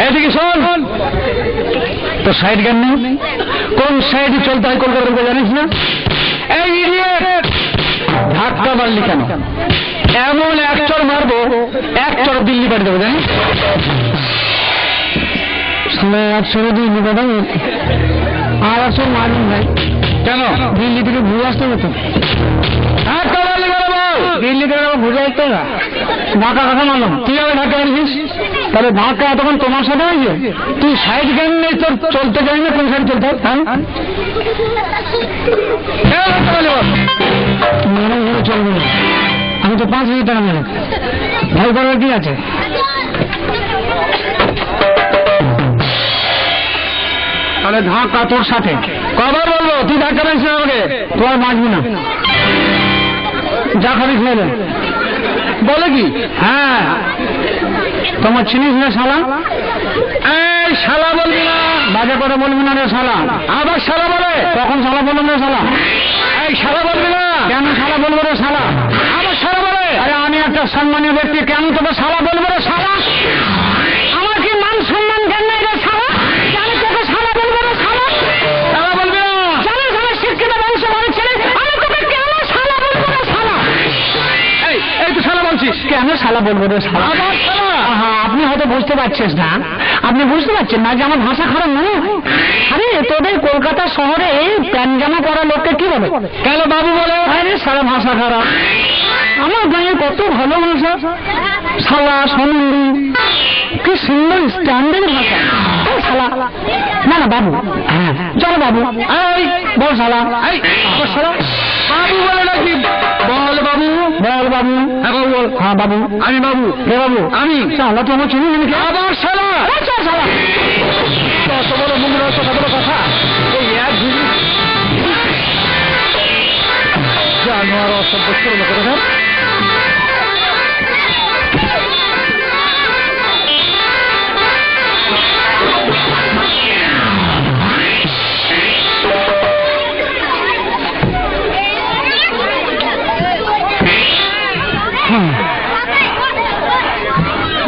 এদিকে শোন, তো সাইড জ্ঞান নেই, কোন সাইডে চলতে হয় কলকাতার জানিস না? এই ইডিয়েট, ধাক্কা মারলি কেন? এমন এক চড় মারবো, এক চড় দিল্লি পাঠিয়ে দেবো জানিস। এক চড়ে দিল্লি পাঠাবো, আর আসল মালুম নাই কেন দিল্লি থেকে ঘুরে আসতে হতো। দিল্লি থেকে ঘুরে আসতে না, ঢাকা কথা মানলাম। তুই আবার ঢাকা আসিস, তাহলে ঢাকা এতক্ষণ তোমার সাথে হয়েছে। তুই সাইড জ্ঞান নেই, তোর চলতে জানি না কোন সাইড চলতে হয়। মনে ঘুরে চলবে না, আমি তো 5,000 টাকা মালিক, ভয় করার কি আছে? তাহলে ধাক্কা তোর সাথে। কবার বলবো তুই ধাক্কা দিস না আমাকে, তোর আর বাঁচবি না, যা খাবি খেয়ে নে। বলে কি? হ্যাঁ, তোমার চিনিস না শালা? এই শালা বলবি না, বাজে করে বলবি না রে শালা। আবার শালা বলে, তখন শালা বললাম রে শালা। এই শালা বলবি না। কেন শালা বলবো রে শালা? আবার শালা বলে। আরে আমি একটা সম্মানীয় ব্যক্তি, কেন তোকে শালা বলবো রে শালা? আমার কি মান সম্মান জ্ঞান নাই রে শালা? আমি তোকে শালা বলবো রে শালা? শালা বলবি না। জানিস আমি শিক্ষিত বংশ বাড়ির ছেলে, আমি তোকে কেন শালা বলবো রে শালা? এই তো শালা বলছিস, কেন শালা বলবো রে শালা? আবার শালা। আপনি হয়তো বুঝতে পারছিস না, আপনি বুঝতে পারছেন না যে আমার ভাষা খারাপ নয়। আরে তোদের কলকাতা শহরে এই প্যান্ট জামা পরা লোককে কি বলে? কেন বাবু বলে? আরে সারা ভাষা খারাপ। আমার গায়ে কত ভালো ভাষা, শালা সনন্দি, কি সুন্দর স্ট্যান্ডার্ড ভাষা। শালা না না বাবু, হ্যাঁ চলো বাবু, এই বল শালা, এই শালা বাবু বলে নাকি? বল বাবু, বল বাবু। হ্যাঁ বাবু বল। হ্যাঁ বাবু, আমি বাবু। কে বাবু? আমি। শালা তো আমার চিনি নাকি? আবার শালা। চল শালা, কত বড় মুখ, কত বড় কথা। এই এক জানোয়ার, অসভ্য করলো কথা।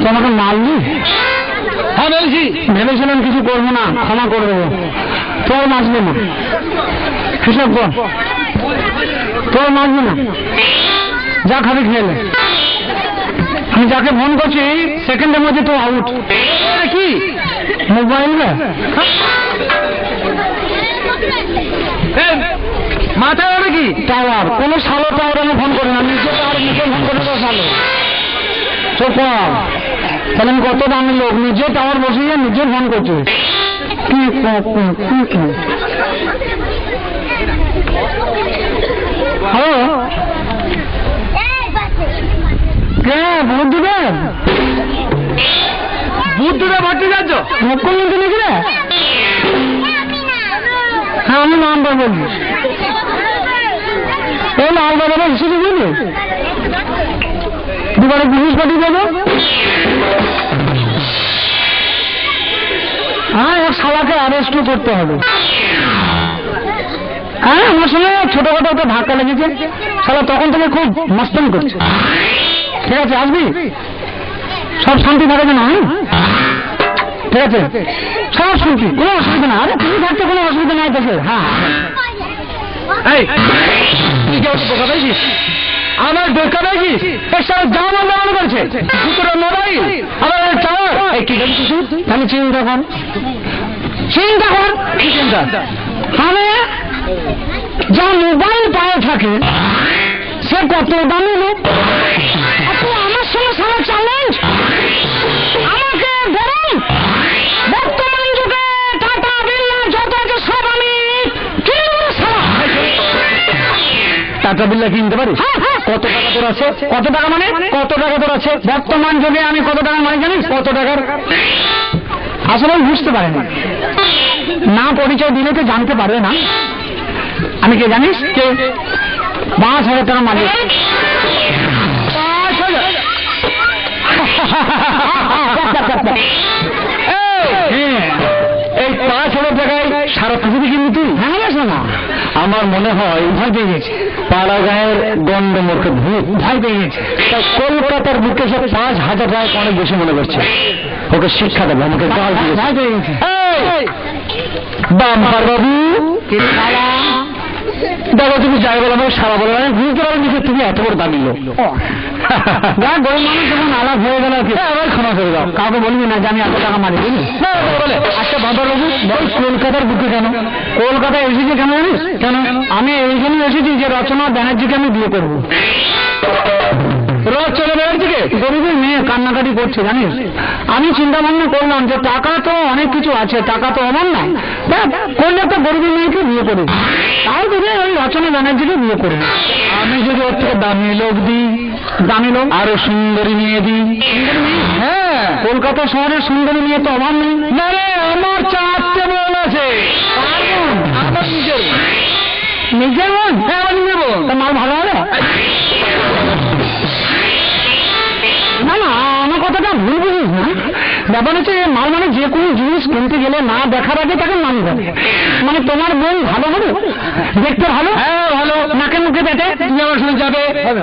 তোমাকে মারলি? হ্যাঁ বলছি, ভেবেছিলাম কিছু করবো না, ক্ষমা করে দেবো। তোর মারবি না, হিসাব কর, তোর মারবি না, যা খাবি খেয়ে নে। আমি যাকে ফোন করছি সেকেন্ডের মধ্যে তো আউট। কি মোবাইল মাথায় হবে কি টাওয়ার? কোনো সালো টাওয়ার আমি ফোন করি না, নিজে টাওয়ার নিজে ফোন করে তো সালো। চোখ, তাহলে আমি কত দামি লোক, নিজে টাওয়ার বসিয়ে নিজে ফোন করছি। হ্যালো, কে ভোট দিবেন? ভোট দিবে ভর্তি যাচ্ছ মুখ্যমন্ত্রী নাকি রে? হ্যাঁ আমি নামটা বলছি, এই মালদা হিসেবে বুঝলি দুবারে পুলিশ পাঠিয়ে দেবো। হ্যাঁ এক শালাকে অ্যারেস্ট করতে হবে। হ্যাঁ আমার সঙ্গে ছোটখাটো একটা ধাক্কা লেগেছে, শালা তখন থেকে খুব মাস্তানি করছে। ঠিক আছে আসবি, সব শান্তি থাকবে না? ঠিক আছে সব শান্তি, কোনো অসুবিধা না। আরে তুমি থাকতে কোনো অসুবিধা নাই দেশের। হ্যাঁ এই তুই কি আমাকে বোকা পেয়েছিস? আমার বোকা পেয়েছিস? এর সাথে যা বলতে মনে করছে দুটো মোবাইল আবার টাওয়ার। এই কি বলছিস তুই? আমি চিন্তা কর, চিন্তা কর। কি চিন্তা? আমি যা মোবাইল পায়ে থাকে সে কত দামি লোক, আমার সঙ্গে সারা চ্যালেঞ্জ আমাকে বলুন। বর্তমান যুগে টাটা বিড়লা যত আছে সব আমি কিনব সারা। টাটা বিড়লা কিনতে পারি? কত টাকা তোর আছে? কত টাকা মানে কত টাকা তোর আছে? বর্তমান যুগে আমি কত টাকা মানে জানিস? কত টাকার আসলে বুঝতে পারে না, না পরিচয় দিলে তো জানতে পারবে না। আমি কে জানিস? কে? 5,000 টাকা মালিক। 5,000? এই 5,000 টাকায় সারা পৃথিবী কিনবি তুই? হ্যাঁ না, আমার মনে হয় ভয় পেয়ে গেছে, পাড়া গায়ের গন্ড মুখে ভূত ভয় পেয়ে গেছে। কলকাতার বুকে সব 5,000 টাকা অনেক বেশি মনে করছে। ওকে শিক্ষা দেবে, আমাকে গাল দিয়ে ভয় পেয়ে গেছে। বাম্পার বাবু দেখো তুমি যাই বলো আমাকে সারা বলো, আমি বুঝতে পারিনি যে তুমি এত বড় দামি লোক। যা গরিব মানুষ যখন আলাপ হয়ে গেল আর কি, আবার ক্ষমা করে দাও, কাউকে বলবি না যে আমি এত টাকা মারি। বলে আচ্ছা বাম্পার বাবু বল কলকাতার বুকে কেন? কলকাতায় এসেছি কেন জানিস? কেন? আমি এই জন্য এসেছি যে রচনা ব্যানার্জিকে আমি বিয়ে করবো। রোজ চলে বেড়াচ্ছে কে? গরিবের মেয়ে কান্নাকাটি করছে জানিস। আমি চিন্তা ভাবনা করলাম যে টাকা তো অনেক কিছু আছে, টাকা তো অমন নাই, কোন একটা গরিবের মেয়েকে বিয়ে করবো, তাই বুঝে ওই রচনা ব্যানার্জিকে বিয়ে করবো। আমি যদি ওর থেকে দামি লোক দিই, দামি লোক আরো সুন্দরী মেয়ে দিই। হ্যাঁ, কলকাতা শহরের সুন্দরী মেয়ে তো অভাব নেই। না রে, আমার 4টে বোন আছে। আমার নিজের নিজের বোন? হ্যাঁ, আমার নিজের বোন। তা মাল ভালো হবে না? না, আমার কথাটা ভুল বুঝিস না। ব্যাপার হচ্ছে মাল মানে যে কোনো জিনিস কিনতে গেলে না দেখার আগে তাকে মান করে। মানে তোমার বোন ভালো হবে, দেখতে ভালো? হ্যাঁ ভালো, নাকে মুখে বেটে। তুমি আমার সঙ্গে যাবে,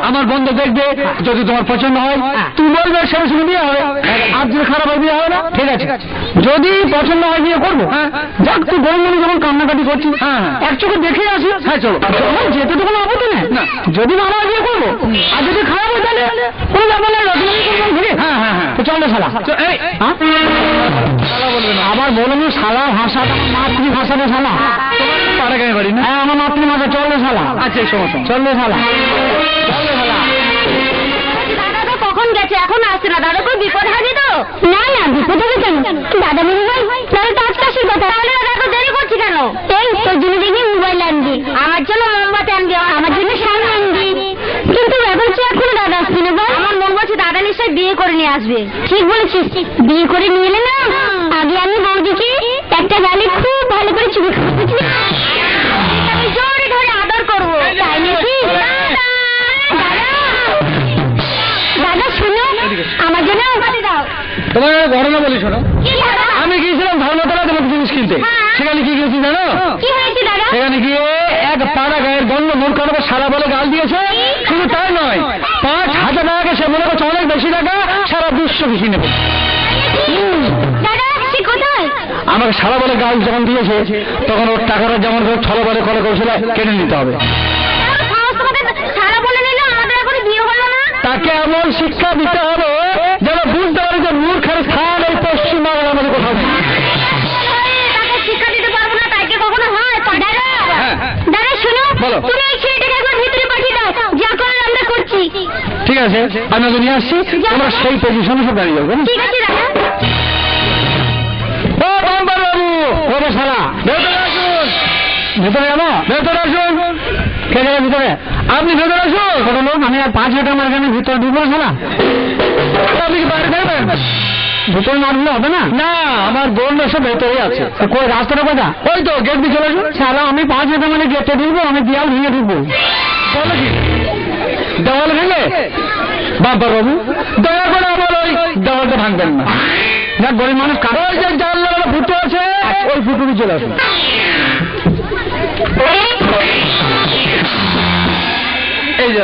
আমার বন্ধু দেখবে, যদি তোমার পছন্দ হয় তুমি বলবে সেটা সঙ্গে বিয়ে হবে, আর যদি খারাপ হয় বিয়ে হবে না। ঠিক আছে, যদি পছন্দ হয় বিয়ে করবো। যাক, তুই বোন মনে যখন কান্নাকাটি করছিস, এক চোখে দেখে আসি। হ্যাঁ চলো, যেতে তো কোনো আপত্তি নেই। যদি ভালো হয় বিয়ে করবো, আর যদি খারাপ হয় তাহলে কোনো ব্যাপার নেই, রচনা করবো। হ্যাঁ হ্যাঁ হ্যাঁ, চলো শালা। আবার বলে নি শালা ভাষাটা মাতৃভাষাটা শালা। পাড়াগাঁয়ের বাড়ি না? হ্যাঁ, আমার মাতৃভাষা। চললে শালা। আচ্ছা, সমস্যা। চললে শালা, চললে শালা। দাদা তো কখন গেছে, এখন আসছে না। দাদা কোনো বিপদ হয়নি তো? না না, বিপদ হবে কেন? দাদা মোবাইল তাহলে তো আজকে আসল কথা। তাহলে দাদা দেরি করছি কেন? এই তোর জন্য দেখি মোবাইল আনবি, আমার জন্য মোমবাতি আনবি, আমার জন্য শাড়ি আনবি। কিন্তু এখন সে এখনো দাদা আসবি না। আমার মন বলছে দাদা নিশ্চয়ই বিয়ে করে নিয়ে আসবে। ঠিক বলেছিস, বিয়ে করে নিয়ে এলে না আগে আমি বৌদিকে একটা গালে খুব ভালো করে চুপে খাবো, আমি জোরে ধরে আদর করবো। তাই নাকি? দাদা শুনো, আমার জন্য মোমবাতি দাও। তোমার ঘটনা বলি শোনো। আমি গিয়েছিলাম ধর্মতলা তোমার জিনিস কিনতে। সেখানে কি গেছি জানো? কি হয়েছে দাদা? সেখানে গিয়ে এক পাড়া গায়ের গন্ধ মূর্খ আমাকে সারা বলে গাল দিয়েছে। শুধু তাই নয়, 5,000 টাকাকে সে মনে করছে অনেক বেশি টাকা, সারা 200 বেশি নেবে। দাদা সে কোথায়? আমাকে সারা বলে গাল যখন দিয়েছে, তখন ওর টাকাটা যেমন করে ছলে বলে করে কৌশলে কেটে নিতে হবে। সারা বলে নিল, আমাদের এখনো বিয়ে হলো না। তাকে এমন শিক্ষা দিতে হবে যেন বুঝতে পারে যে মূর্খের স্থান এই পশ্চিমবাংলার মধ্যে কোথাও নেই। তাকে শিক্ষা দিতে পারবো না, তাই কি কখনো হয়? দাদা দাদা শুনো, তুমি এই ছেলেটাকে একবার ভিতরে পাঠিয়ে দাও, যা করার আমরা করছি। ঠিক আছে, আমি ওকে নিয়ে আসছি, আমরা সেই পজিশনে সব দাঁড়িয়ে যাবো। ঠিক আছে দাদা। ও বাম্বার বাবু, ওরে শালা, ভেতরে আসুন। ভেতরে যাবো? ভেতরে আসুন। কে যাবে ভিতরে? আপনি ভেতরে আসুন। কত লোক? আমি আর 5 টাকা মার কেন ভিতরে ঢুকবো শালা? আপনি কি বাইরে যাবেন? ভিতরে না ঢুকলে হবে না? না, আমার বোন সব ভেতরে আছে। কই রাস্তাটা কোথা? ওই তো গেট দিয়ে চলে আসুন। শালা, আমি 5 টাকা মানে গেটে ঢুকবো, আমি দেয়াল ভেঙে ঢুকবো। বলো কি দেওয়াল ভেঙে? বাম্বার বাবু, দয়া করে আমার ওই দেওয়ালটা ভাঙবেন না। না, গরিব মানুষ কারো ওই যে জানলা ফুটো আছে, ওই ফুটুটি চলে আসুন। এই যে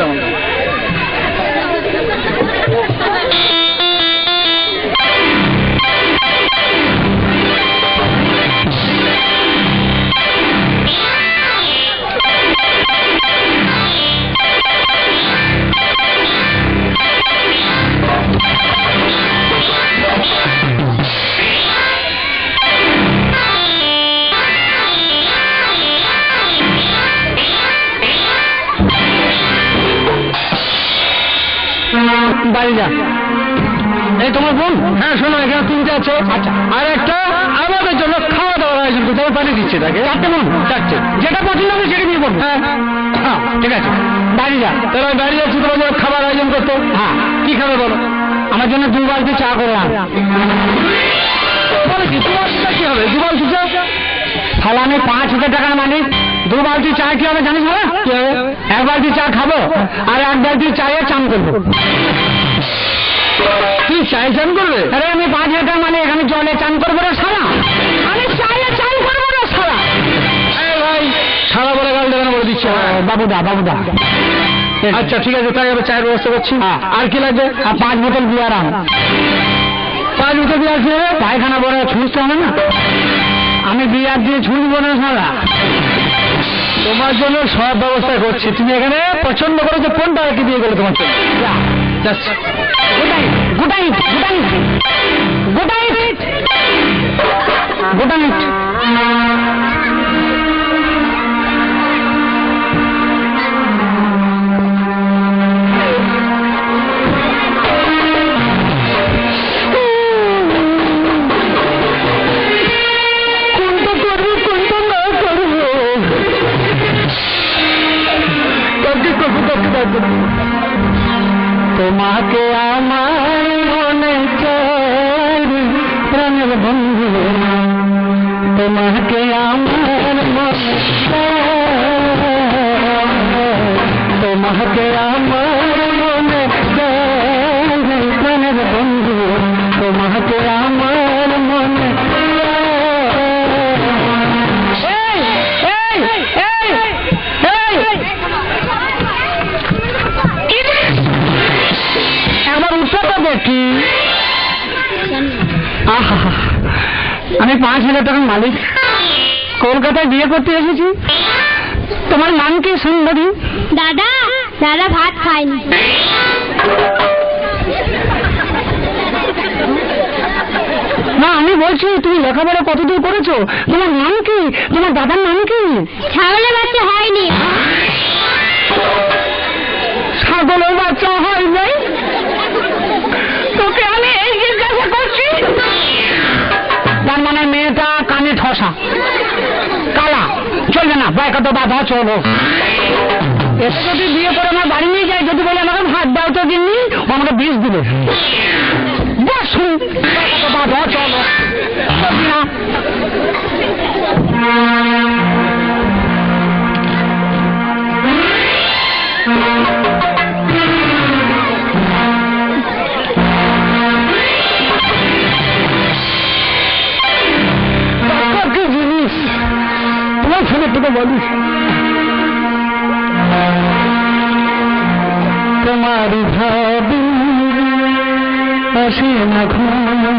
বাড়ি যা। এই তোমার বোন? হ্যাঁ শোনো, এখানে 3টে আছে। আচ্ছা, আর একটা আমাদের জন্য খাওয়া দাওয়ার আয়োজন করতে হবে, পাঠিয়ে দিচ্ছে তাকে। 4টে বোন? 4টে। যেটা পছন্দ হবে সেটা নিয়ে বলবো। হ্যাঁ হ্যাঁ, ঠিক আছে, বাড়ি যা। তাহলে আমি বাড়ি যাচ্ছি তোমার জন্য খাবার আয়োজন করতে। হ্যাঁ, কি খাবে বলো? আমার জন্য 2 বালতি চা করলাম। বলো কি, 2 বালতি চা কি হবে? 2 বালতি চা? তাহলে আমি 5,000 টাকার মালিক, 2 বালতি চা কি হবে জানিস? না কি হবে? 1 বালতি চা খাবো আর 1 বালতি চায়ে চান করবো। তুই চায়ে চান করবে? আরে আমি 5,000 টাকা মানে এখানে জলে চান করবো না সারা, আমি চায়ে চান করবো না সারা। ভাই সারা বলে গাল দেবেন বলে দিচ্ছে। বাবুদা বাবুদা। আচ্ছা ঠিক আছে, তাই আমি চায়ের ব্যবস্থা করছি। আর কি লাগবে? আর 5 বোতল বিয়ার আন। 5 বোতল বিয়ার কি হবে? পায়খানা বড় ছুঁচতে হবে না? আমি বিয়ার দিয়ে ছুঁচবো না সারা। তোমার জন্য সব ব্যবস্থা করছি, তুমি এখানে পছন্দ করো যে কোনটা কি বিয়ে করো তোমার জন্য। Good night good night good night good night good night. তোমাকে আমার মনে চাই প্রাণের বন্ধু, তোমাকে আমার মনে চাই, তোমাকে আমার মনে চাই প্রাণের বন্ধু, তোমাকে আমার মনে আমার উত্তরটা দেখি। আমি 5,000 টাকার মালিক, কলকাতায় বিয়ে করতে এসেছি। তোমার নাম কি সুন্দরী? দাদা দাদা ভাত খায়নি। না আমি বলছি তুমি লেখাপড়া কতদূর করেছো? তোমার নাম কি? তোমার দাদার নাম কি? ছাগলের বাচ্চা হয়নি। ছাগলের বাচ্চা হয় নাই? তোকে আমি এই জিজ্ঞাসা করছি। তার মানে মেয়েটা কানে ঠসা, কালা, চলবে না, বাইকা তো বাধা, চলো। এসে যদি বিয়ে করে আমার বাড়ি নিয়ে যায়, যদি বলে আমাকে ভাত দাও তো দিননি, আমাকে বিষ দিলে বসুন, বাইকা তো বাধা, চলো, চলবি না। কি জিনিস তোমার ছেলেটাকে বলিস? তোমার ভাবি আসে না ঘুম,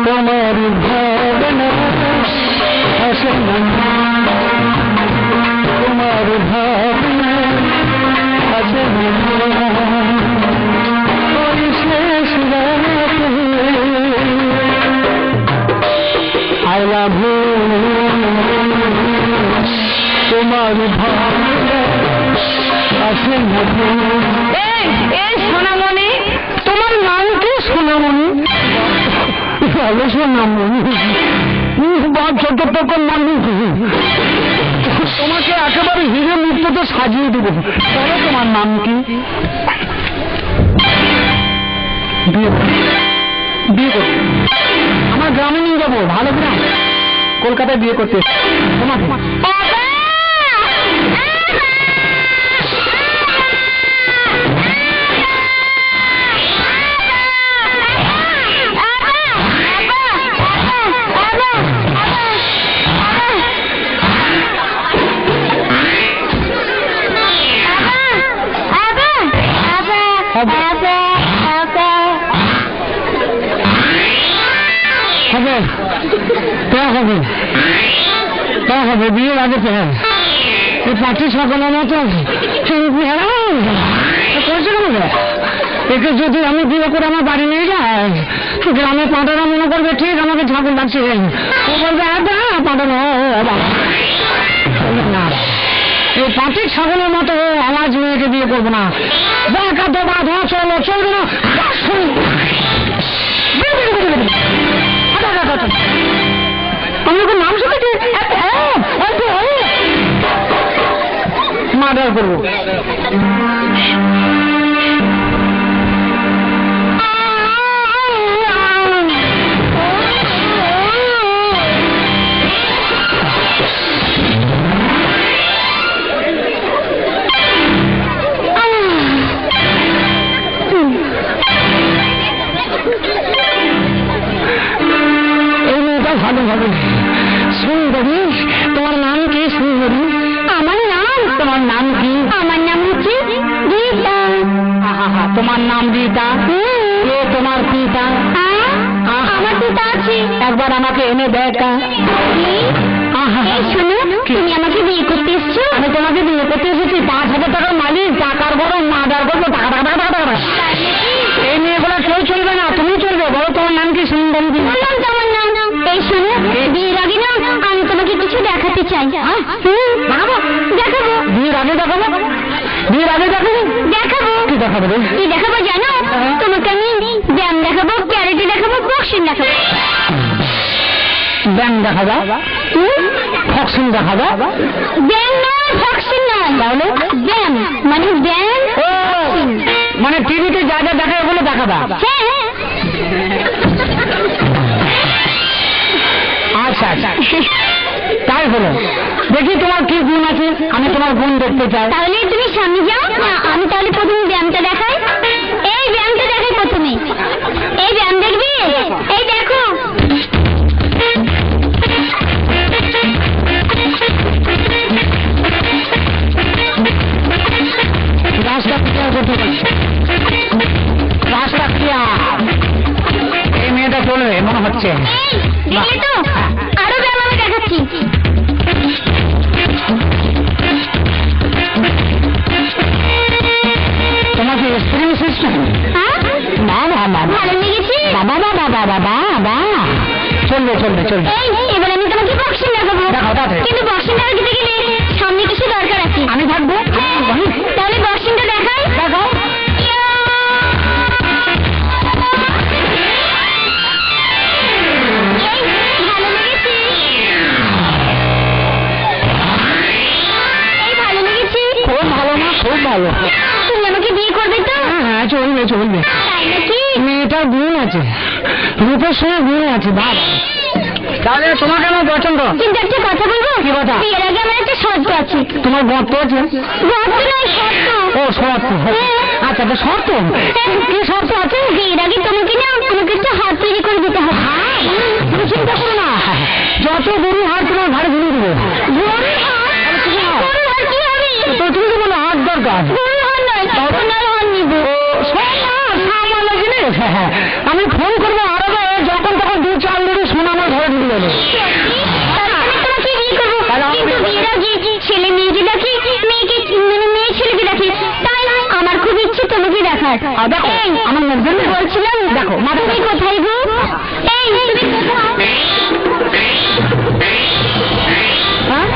তোমার ভাবনা আসে না, তোমার ভাবনা আসে না, ওই শেষ রাতে I love you, তোমার ভাবনা আসে না। এই সোনামণি, তোমার নাম কি? সোনামণি? ভালো সোনামণি, ছোট তোর নাম তোমাকে একেবারে হিরে মুক্ততে সাজিয়ে দেবো। তাহলে তোমার নাম কি? বিয়ে করতে আমার গ্রামে নিয়ে যাবো, ভালো গ্রাম, কলকাতায় বিয়ে করতে। তোমাকে হবে বিয়ের আগে তো হবে। এই পার্টি সকলের মতো করছে না। একে যদি আমি বিয়ে করে আমার বাড়ি নিয়ে যাই, গ্রামে পাঁটারা মনে করবে ঠিক আমাকে ঝাঁকুর লাগছে, ও বলবে পাঁটানো না। এই পার্টির ছাগলের মতো আওয়াজ মেয়েকে বিয়ে করবো না। দেখা তো বাধা, চলো, চলবে না। আমি ওকে নাম শুনেছি, মার্ডার করবো। ভালো হবে। সুন্দরী, তোমার নাম কি? সুন্দরী, আমার নাম? তোমার নাম কি? আমার নাম হচ্ছে রীতা। তোমার নাম রীতা? কে তোমার পিতা? আমার পিতা আছে। একবার আমাকে এনে দেখা। শোনো, তুমি আমাকে বিয়ে করতে এসছো? আমি তোমাকে বিয়ে করতে এসেছি। 5,000 টাকার মালিক, টাকার বড় মাদার করবো, টাকা টাকা টাকা টাকা টাকা। এই মেয়েগুলো কেউ চলবে না, তুমি চলবে। বলো তোমার নাম কি? সুন্দরী। বললাম তো আমার নাম। এই শোনো, বিয়ের আগে না আমি তোমাকে কিছু দেখাতে চাই। দেখাবো? দেখাবো। বিয়ের আগে দেখাবো? বিয়ের আগে দেখাবো? দেখাবো। কি দেখাবো রে? কি দেখাবো জানো? তোমাকে আমি ব্যায়াম দেখাবো, ক্যারেটে দেখাবো, বক্সিং দেখাবো। ব্যায়াম দেখাবো? বক্সিং দেখাবো? ব্যায়াম নয়, বক্সিং নয়। নয়, তাহলে? ব্যায়াম মানে ব্যায়াম। ও মানে টিভিতে যা যা দেখায় ওগুলো দেখাবা? হ্যাঁ। আচ্ছা আচ্ছা, তাই হলো। দেখি তোমার কি গুণ আছে, আমি তোমার গুণ দেখতে চাই। তাহলে তুমি সামনে যাও না, আমি তাহলে প্রথমে ব্যায়ামটা দেখাই। এই ব্যায়ামটা দেখাই প্রথমে। এই ব্যায়াম দেখবি? এই দেখো। রাস্তা ক্লিয়ার করতে পারি, রাস্তা ক্লিয়ার। এই মেয়েটা চলবে মনে হচ্ছে। এই দেখলে তো, আরো ব্যায়াম আমি দেখাচ্ছি। তোমার কি স্প্রিং সিস্টেম? হ্যাঁ, না না না, ভালো লেগেছে। বাবা বাবা বাবা বাবা, চলবে চলবে চলবে। এই এবার আমি তোমাকে বক্সিং দেখাবো। দেখাও তাড়াতাড়ি। কিন্তু বক্সিং দেখাতে গেলে সামনে কিছু দরকার আছে। আমি থাকবো। তাহলে বক্সিংটা দেখাই। দেখাও। এই ভালো লেগেছে। এই ভালো লেগেছে। খুব ভালো মা, খুব ভালো। তুমি আমাকে বিয়ে করবে তো? হ্যাঁ চলবে চলবে। তাই নাকি? মেয়েটার গুণ আছে, রূপের সঙ্গে গুণ আছে বাবা। তাহলে তোমাকে আমার পছন্দ। কিন্তু একটা কথা বলবো? কি কথা? বিয়ের আগে আমার একটা শর্ত আছে। তোমার গর্ত আছে? গর্ত নয়, শর্ত। ও শর্ত, আচ্ছা আচ্ছা শর্ত, কি শর্ত আছে? বিয়ের আগে তোমাকে না আমাকে একটা হাত তৈরি করে দিতে হবে। তুমি চিন্তা করো না, যত গরু হাট তোমার ঘরে ঘুরে দেবো। গরুর হাত? গরুর হাত কি হবে? তো তুমি তো বলো হাত দরকার। গরুর হাত নয়, সোনার হাত নিবো। সামান্য জিনিস। আমি ফোন করবো আরো, যখন তখন 2-4 লিটার সোনা আমার ঘরে ঢুকে দেবে। তাহলে আমি তোমাকে বিয়ে করবো। কিন্তু বিয়ের আগে ছেলে মেয়েকে দেখি, মেয়েকে মানে মেয়ে ছেলেকে দেখি। তাই আমার খুব ইচ্ছে তোমাকে দেখার। দেখো এই, আমার মধ্যে বলছিলাম, দেখো মা, তুমি কোথায় গো? এই তুমি কোথায়? হ্যাঁ?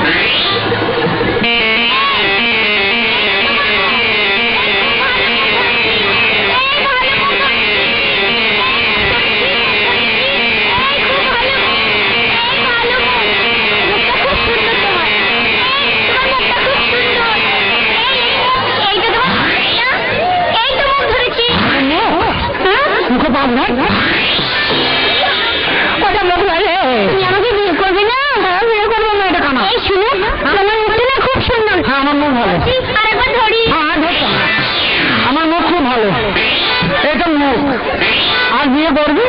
মুখে পাব না, ওটা লোক লাগে। তুমি আমাকে বিয়ে করবে না? হ্যাঁ বিয়ে করবো না, এটা কানা। এই শুনো, তোমার মুখটা না খুব সুন্দর। হ্যাঁ আমার মুখ ভালো। আরেকবার ধরি। হ্যাঁ ধরতাম, আমার মুখ খুব ভালো। এটা মুখ, আর বিয়ে করবি?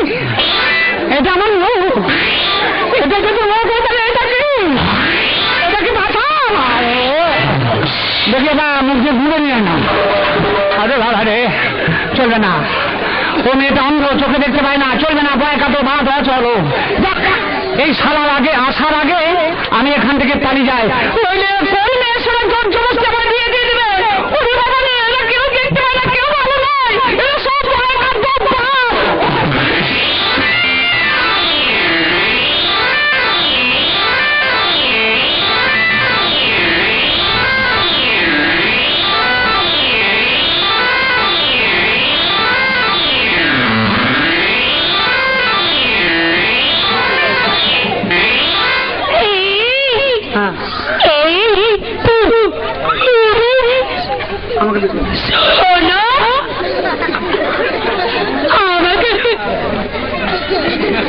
এটা আমার মুখ, এটা যদি মুখ হয় তাহলে এটা কি? এটা কি ভাষা? দেখে না মুখ দিয়ে ঘুরে নিয়ে না। আরে বাবা রে, চলবে না। ও মেয়েটা অন্ধ, চোখে দেখতে পায় না, চলবে না। বয় কাটো বাদ চলো। এই সালার আগে আসার আগে আমি এখান থেকে পালিয়ে যাই, নইলে কোন মেয়ের সঙ্গে জোর জবরদস্তি আমার বিয়ে দিয়ে দিবে। ওরে বাবা রে, এরা কেউ দেখতে পায় না, কেউ ভালো নয়, এরা সব বয় কাটো বাদ। শোনো, আমাকে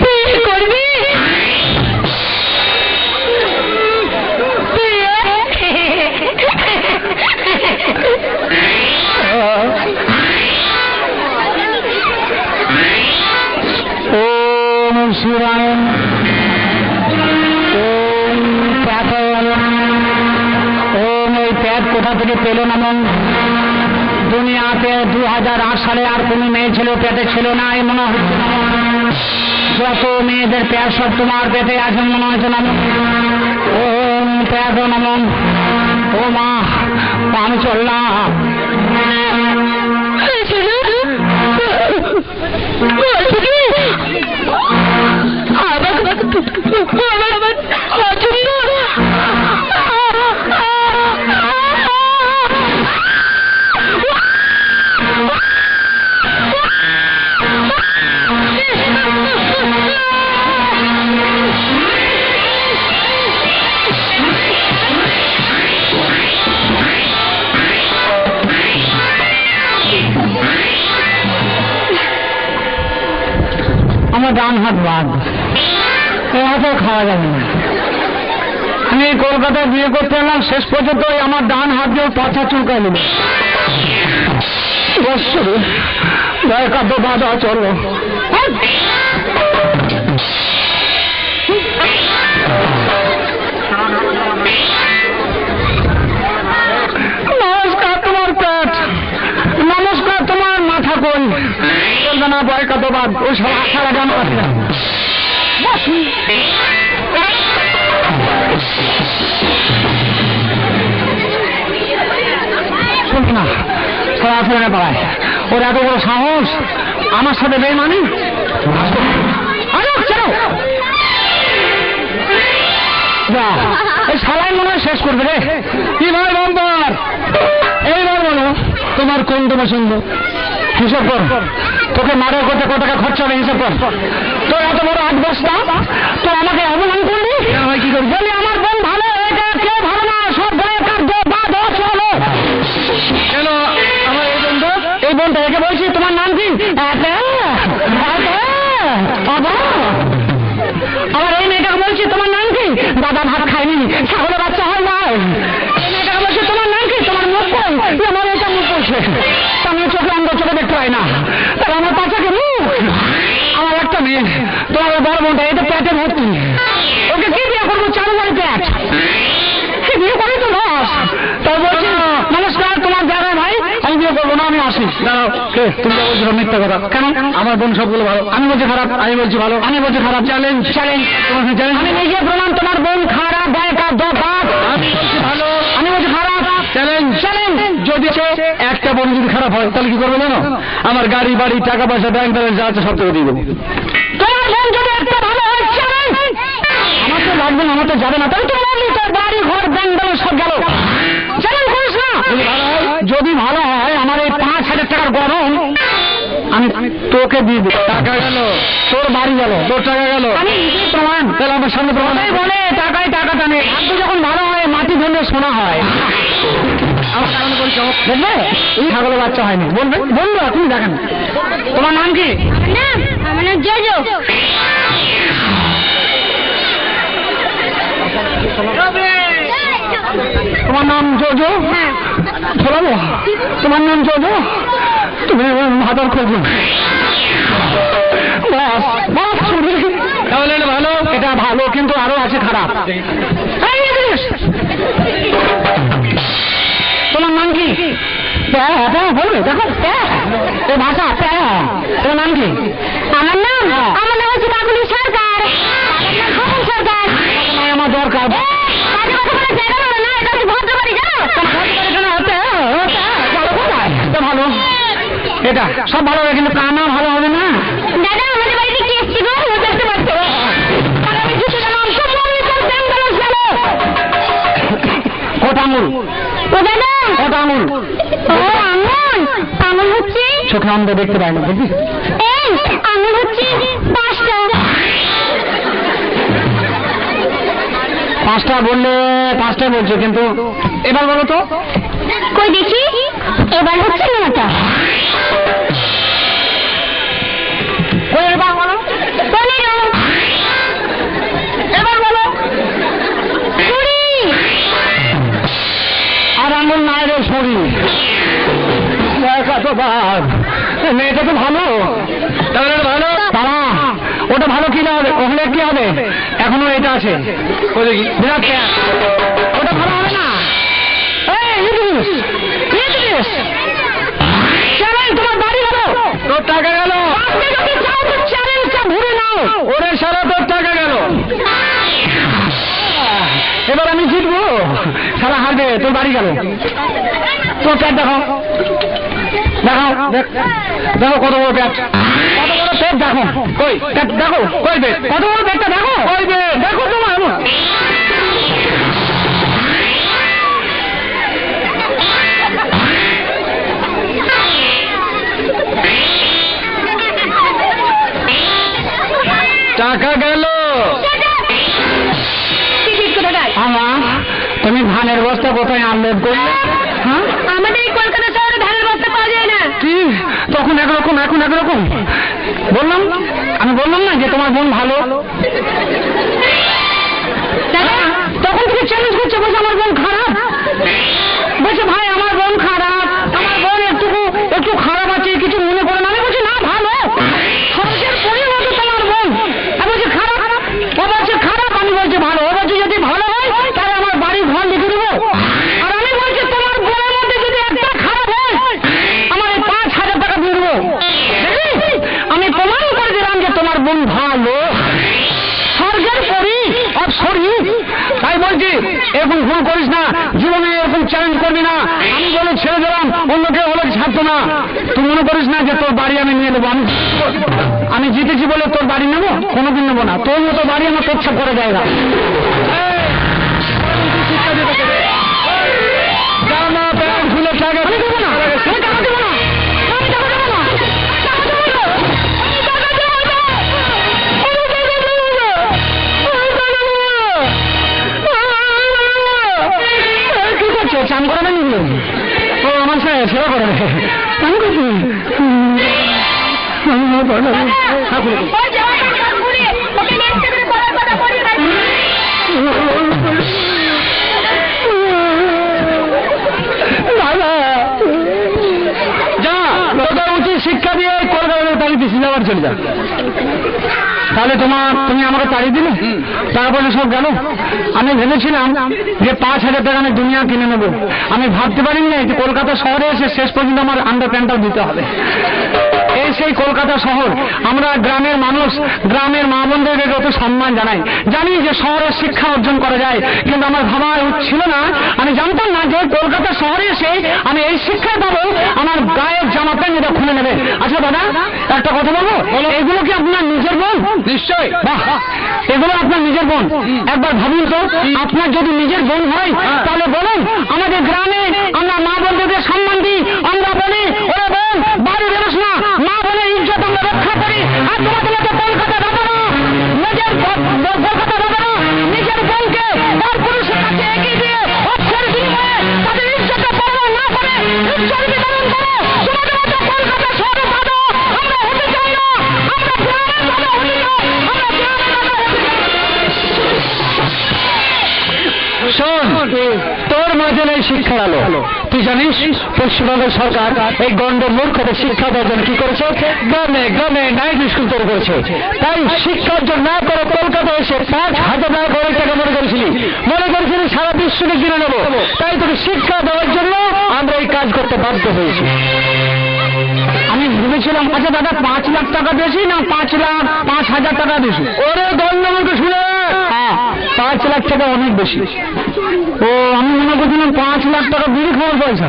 বিয়ে করবি? ওম শিবায় ওম প্যাথয় ওম। ওই প্যাথ কোথা থেকে পেল নাম? দুনিয়াতে 2008 সালে আর কোনো মেয়ে ছিল পেটে ছিল না, এই মনে হচ্ছে না। যত মেয়েদের প্যাট সব তোমার পেটে আছে মনে হচ্ছে না। ওম প্যাথ নম। ও মা, আমি চললাম। বলছি কি, আমার পছন্দ। ডান হাত বাদ, এই হাতে খাওয়া যাবে না। আমি কলকাতায় বিয়ে করতে এলাম, শেষ পর্যন্ত ওই আমার ডান হাত দিয়ে পাছা চুলকাই নিল। বাধা চলো। নমস্কার তোমার পেট, নমস্কার তোমার মাথা, কই চলবে না ভয় কত বাদ, ওই সব আশা লাগানো আছে। শুনতো না সারা আসলে না পাড়ায়, ওর এত বড় সাহস আমার সাথে বেইমানি। এই সালাই মনে হয় শেষ করবে রে। কি ভাই বম্বার, এইবার বলো তোমার কোনটা পছন্দ, হিসাব কর। তোকে মারার করতে কত টাকা খরচা হবে হিসাব কর। তোর এত বড় 8 বস্তা, তো আমাকে অবমান করলি। কি করবি বলি, আমার বোন ভালো, এটা কেউ ভালো না, সব বইয়ের কাজ বা দশ হলো। কেন আমার এই বোনটা একে বলছি তোমার নাম কি? আবার এই মেয়েটাকে বলছি তোমার নাম কি? দাদা ভাত খাইনি, ছাগলের বাচ্চা হয় না। এই মেয়েটাকে বলছি তোমার নাম কি? তোমার মুখ কই? আমার এটা মুখ বলছে, আমি চোখে অন্ধ, চোখে দেখতে পাই না, তাহলে আমার পাশাকে মুখ। আমার একটা মেয়ে, তোমার বড় বোনটা, এটা পেটে ভর্তি, ওকে কি বিয়ে করবো? 4 বাড়ি পেট, সে বিয়ে করে তো লস। তাই বলছি নমস্কার তোমার জায়গায় ভাই, আমি বিয়ে করবো না, আমি আসি। দাঁড়াও, কে তুমি যা বলছো মিথ্যা কথা। কেন? আমার বোন সবগুলো ভালো, আমি বলছি খারাপ, আমি বলছি ভালো, আমি বলছি খারাপ। চ্যালেঞ্জ, চ্যালেঞ্জ, তোমার চ্যালেঞ্জ। আমি নিজে প্রমাণ, তোমার বোন খারাপ, বেকা দোকাত, আমি বলছি ভালো, আমি বলছি খারাপ। Challenge, challenge. যদি একটা বোন যদি খারাপ হয় তাহলে কি করবে জানো? আমার গাড়ি বাড়ি টাকা পয়সা ব্যাংক ব্যালেন্স যা আছে সব থেকে দিয়ে দেবো। তোমার বোন যদি একটা ভালো হয়, চ্যালেঞ্জ। আমার তো লাগবে না, আমার তো যাবে না, তাহলে তো বললি তোর বাড়ি ঘর ব্যাংক ব্যালেন্স সব গেল। চ্যালেঞ্জ করিস না। যদি ভালো হয়, আমার এই 5,000 টাকার গরম আমি তোকে দিয়ে দেবো। টাকা গেল, তোর বাড়ি গেল, তোর টাকা গেল, আমি প্রমাণ। তাহলে আমার সামনে প্রমাণ বলে টাকায় টাকাটা নেই। ভাগ্য যখন ভালো হয়, মাটি ধরলে সোনা হয়। আমার কারণে বলছি দেখবে, এই ছাগলের বাচ্চা হয়নি। বলবে, বললো তুমি দেখেন। তোমার নাম কি? আমার নাম জোজো। তোমার নাম জোজো? বলো, তোমার নাম জোজো? তুমি ভাতার করবে তাহলে ভালো, এটা ভালো, কিন্তু আরো আছে খারাপ। তোমার নাম কি? বলবে, দেখো এই ভাষা। তোমার নাম কি? আমার নাম হচ্ছে কাকুলি সরকার। সরকার আমার দরকার। ভালো, এটা সব ভালো হবে, কিন্তু কানা ভালো হবে না। দাদা আমাদের বাড়িতে কি এসছি গো? দেখতে পাচ্ছ? আঙুল, ও দাদা কত আঙুল? ও আঙুল, আঙুল হচ্ছে চোখে অন্ধ দেখতে পায় না, বুঝলি? এই আঙুল হচ্ছে 5টা। 5টা বললে 5টাই বলছো, কিন্তু এবার বলো তো। কই দেখি, এবার হচ্ছে 9টা। কই এবার বলো? 15। এবার বলো। 20। আর আঙুল নাই রে শরীর। মেয়েটা তো ভালো, তাহলে ভালো। তারা ওটা ভালো কি না হবে? ওখানে কি হবে? এখনো এটা আছে, বিরাট পেঁয়াজ। ওটা ভালো হবে না। চ্যালেঞ্জ, তোমার বাড়ি গেল, তোর টাকা গেল। চ্যালেঞ্জটা ঘুরে নাও। ওরে সারা তোর টাকা গেল। এবার আমি জিতবো, সারা হারবে, তোর বাড়ি গেল। তোর প্যাট দেখো, দেখাও, দেখো কত বড় প্যাট, কত বড় পেট দেখো। কই পেট দেখো, কই পেট, কত বড় পেটটা দেখো, কই পেট দেখো তোমার। টাকা গেল। আমার তুমি ধানের বস্তা কোথায় আনলোড করলে? হ্যাঁ, আমাদের এই কলকাতা শহরে ধানের বস্তা পাওয়া যায় না। কি তখন একরকম, এখন একরকম? বললাম আমি বললাম না যে তোমার বোন ভালো। দাদা তখন থেকে চ্যালেঞ্জ করছে, বলছে আমার বোন খারাপ। বলছে ভাই আমার বোন খারাপ, আমার বোন একটু খারাপ আছে, কিছু মনে করে না। আমি বলছি না ভালো, সরষের পরিবর্তে তোমার বোন। আমি বলছি খারাপ, ও বলছে খারাপ, আমি বলছি ভালো। ও বলছে যদি ভালো হয় তাহলে আমার বাড়ি ঘর লিখে দেবো। আর আমি বলছি তোমার বোনের মধ্যে যদি একটা খারাপ হয় আমার এই 5,000 টাকা দিয়ে দেবো। দেখি, আমি প্রমাণ করে দিলাম যে তোমার বোন ভালো, স্বর্গের পরি অপসরি। তাই বলছি এরকম ভুল করিস না, জীবনে এরকম চ্যালেঞ্জ করবি না। আমি বলে ছেড়ে দিলাম, অন্য কেউ হলে ছাড়তো না। তুই মনে করিস না যে তোর বাড়ি আমি নিয়ে নেবো। আমি জিতেছি বলে তোর বাড়ি নেবো, কোনোদিন নেবো না। তোর মতো বাড়ি আমার পেচ্ছা করে জায়গা। জামা প্যান্ট খুলে টাকা দেবো না, আমি টাকা দেবো না, আমি টাকা দেবো না, টাকা দেবো না, আমি টাকা দেবো না, আমি টাকা দেবো না, আমি টাকা দেবো না। কি করছো? চান করে না নিল? ও আমার সাথে সেবা করে আমি করছি। ওই জামাইটা ঘুরে ওকে নেক্সট করে বলার কথা বলি না। যা তোদের উচিত শিক্ষা দিয়ে কলকাতা তাড়ি দিচ্ছি, যাবার চলে যা। তাহলে তুমি আমাকে তাড়িয়ে দিলে, তারপরে সব গেল। আমি ভেবেছিলাম যে 5,000 টাকা আমি দুনিয়া কিনে নেবো। আমি ভাবতে পারিনি না যে কলকাতা শহরে এসে শেষ পর্যন্ত আমার আন্ডার প্যান্টটাও দিতে হবে। এই সেই কলকাতা শহর। আমরা গ্রামের মানুষ, গ্রামের মা বোনদেরকে কত সম্মান জানাই। জানি যে শহরে শিক্ষা অর্জন করা যায়, কিন্তু আমার ভাবা ছিল না, আমি জানতাম না যে কলকাতা শহরে এসে আমি এই শিক্ষা পাবো, আমার গায়ের জামা প্যান্ট এটা খুলে নেবে। আচ্ছা দাদা একটা কথা বলবো, এগুলো কি আপনার নিজের বোন? নিশ্চয়। বাহ, এগুলো আপনার নিজের বোন। একবার ভাবুন তো, আপনার যদি নিজের বোন হয় তাহলে বলুন, আমাদের গ্রামে আমরা মা বোনদের সম্মান দিই, আমরা বলি ওরে বোন বাড়ি বেরোস না, মা বোনের ইজ্জত আমরা রক্ষা করি। আর তোমাদের মতো কলকাতা যাবে না, নিজের কলকাতা যাবে না, নিজের বোনকে তার পুরুষের কাছে এগিয়ে দিয়ে অর্থের বিনিময়ে তাদের ইজ্জতটা পরোয়া না করে ইজ্জত বিতরণ করো। তোমাদের মতো কলকাতা শহরে পাবো আমরা হতে চাই না, আমরা গ্রামের ভালো হতে চাই, আমরা গ্রামের ভালো হতে চাই। শোন, তোর মাঝে এই শিক্ষার আলো। তুই জানিস পশ্চিমবঙ্গ সরকার এই গণ্ড মূর্খদের শিক্ষা দেওয়ার জন্য কি করেছে? গ্রামে গ্রামে নাইট স্কুল তৈরি করেছে। তাই শিক্ষা অর্জন না করে কলকাতা এসে 5,000 টাকা করে টাকা মনে করেছিলি সারা বিশ্বকে কিনে নেবো। তাই তোকে শিক্ষা দেওয়ার জন্য আমরা এই কাজ করতে বাধ্য হয়েছি। আমি ভেবেছিলাম আচ্ছা দাদা 5 লাখ টাকা বেশি না 5,000 টাকা বেশি? ওরে দণ্ডমূর্খ শুনে, হ্যাঁ 5 লাখ টাকা অনেক বেশি। ও আমি মনে করছিলাম 5 লাখ টাকা বিড়ি খাওয়ার পয়সা।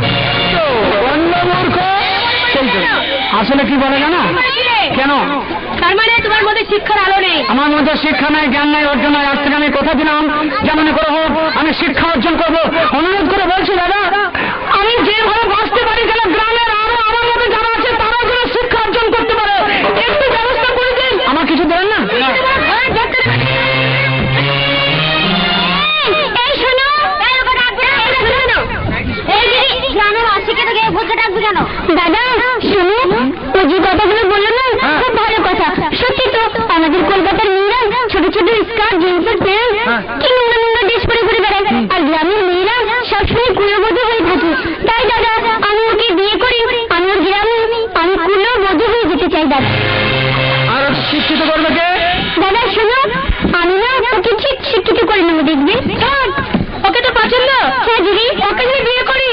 দণ্ডমূর্খ আসলে কি বলে জানো? কেন? তার মানে তোমার মধ্যে শিক্ষার আলো নেই। আমার মধ্যে শিক্ষা নাই, জ্ঞান নাই, অর্জন নাই। আজ থেকে আমি কথা দিলাম যেমন করে হোক আমি শিক্ষা অর্জন করবো। অনুরোধ করে বলছি দাদা, আমি যেভাবে বাঁচতে পারি যেন গ্রামের আরো আমার মধ্যে যারা আছে তারাও যেন শিক্ষা অর্জন করতে পারে, একটু ব্যবস্থা করে দিন। আমার কিছু দেবেন না? এই শোনো, এই ওকে ডাকবে না, এই শোনো। এই যে গ্রামের আশিকে থেকে ভোটে ডাকবে কেন? দাদা শুনো, ও যে কথাগুলো বললো না খুব ভালো কথা। সত্যি তো আমাদের কলকাতার মেয়েরা ছোট ছোট স্কার্ট জিন্সের প্যান্ট কি নোংরা নোংরা ড্রেস পরে ঘুরে বেড়ায়, আর গ্রামের মেয়েরা সবসময় কুলবধূ হয়ে থাকে। তাই দাদা আমি ওকে বিয়ে করি, আমি ওর গ্রামে আমি কুলবধূ হয়ে যেতে চাই দাদা। আর শিক্ষিত করবে কে? দাদা শোনো, আমি না ওকে ঠিক শিক্ষিত করে নেবো, দেখবি? ওকে তো পছন্দ? হ্যাঁ দিদি, ওকে যদি বিয়ে করি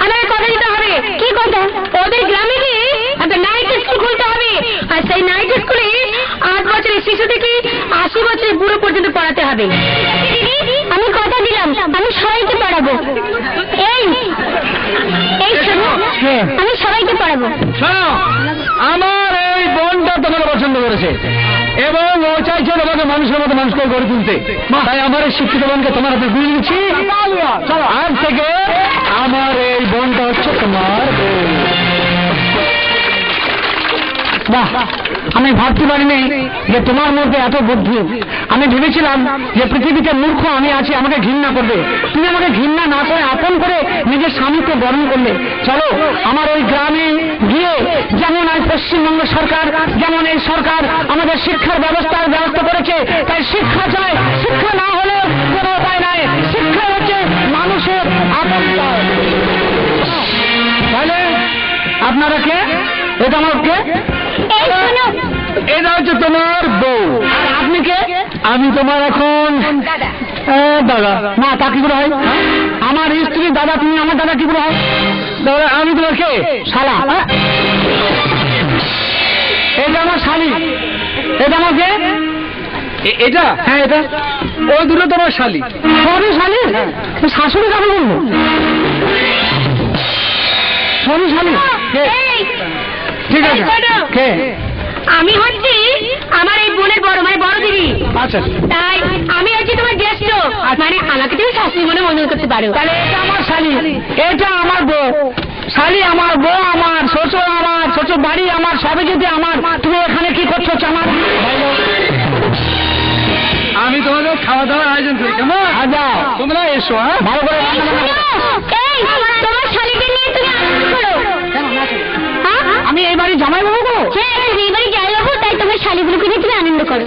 আমাকে কথা দিতে হবে। কি কথা? ওদের গ্রামে গিয়ে একটা নাইট স্কুল খুলতে হবে, আর সেই নাইট স্কুলে 8 বছরের শিশু থেকে 80 বছরের বুড়ো পর্যন্ত পড়াতে হবে। আমি কথা দিলাম আমি সবাইকে পড়াবো। এই এই শোনো, আমি সবাইকে পড়াবো। শোনো, আমার এই বোনটা তোমাকে পছন্দ করেছে এবং ও চাইছে তোমাকে মানুষের মতো মানুষকে গড়ে তুলতে। তাই আমার এই শিক্ষিত বোনকে তোমার হাতে দিয়ে দিচ্ছি। আজ থেকে আমার এই বোনটা হচ্ছে তোমার বোন। বাহ, আমি ভাবতে পারিনি যে তোমার মধ্যে এত বুদ্ধি। আমি ভেবেছিলাম যে পৃথিবীতে মূর্খ আমি আছি, আমাকে ঘৃণা করবে। তুমি আমাকে ঘৃণা না করে আপন করে নিজের স্বামীকে বরণ করলে। চলো আমার ওই গ্রামে গিয়ে, যেমন আজ পশ্চিমবঙ্গ সরকার, যেমন এই সরকার আমাদের শিক্ষার ব্যবস্থা করেছে, তাই শিক্ষা চাই। শিক্ষা না হলে কোনো উপায় নাই। শিক্ষা হচ্ছে মানুষের আপন চাই। তাহলে আপনারা কে? এটা আমার কে? এই শোনো, এটা হচ্ছে তোমার বউ। আর আপনি কে? আমি তোমার এখন দাদা। না, তা কি করে হয়? আমার স্ত্রী দাদা, তুমি আমার দাদা কি করে হয়? দাদা আমি তোমার কে? শালা। এটা আমার শালি। এটা আমার কে? এটা? হ্যাঁ এটা। ওই দুটো তোমার শালি। সরি শালি? শাশুড়ি কাকে বলবো? সরি শালি কে? এই, ঠিক আছে। এই শোনো। কে? আমি হচ্ছি আমার এই বোনের বড়, মানে বড় দিদি। আচ্ছা, তাই আমি হচ্ছি তোমার জ্যেষ্ঠ, মানে আমাকে তুমি শাশুড়ি বলে মনে করতে পারো। তাহলে এটা আমার শালি, এটা আমার বউ। শালি আমার, বউ আমার, শ্বশুর আমার, শ্বশুর বাড়ি আমার, সবই যদি আমার। তুমি এখানে কি করছো আমার? আমি তোমাদের খাওয়া দাওয়ার আয়োজন করি, কেমন? যাও তোমরা এসো। হ্যাঁ, ভালো করে এই রান্না বান্না শোনো, করো। এই তোমার শালিকে নিয়ে তুমি আনন্দ করো। হ্যাঁ? আমি এই বাড়ি জামাই বাবু গো। হ্যাঁ, তুমি এই বাড়ি যাই বাবু, তাই তোমার শালিগুলোকে নিয়ে তুমি আনন্দ করো।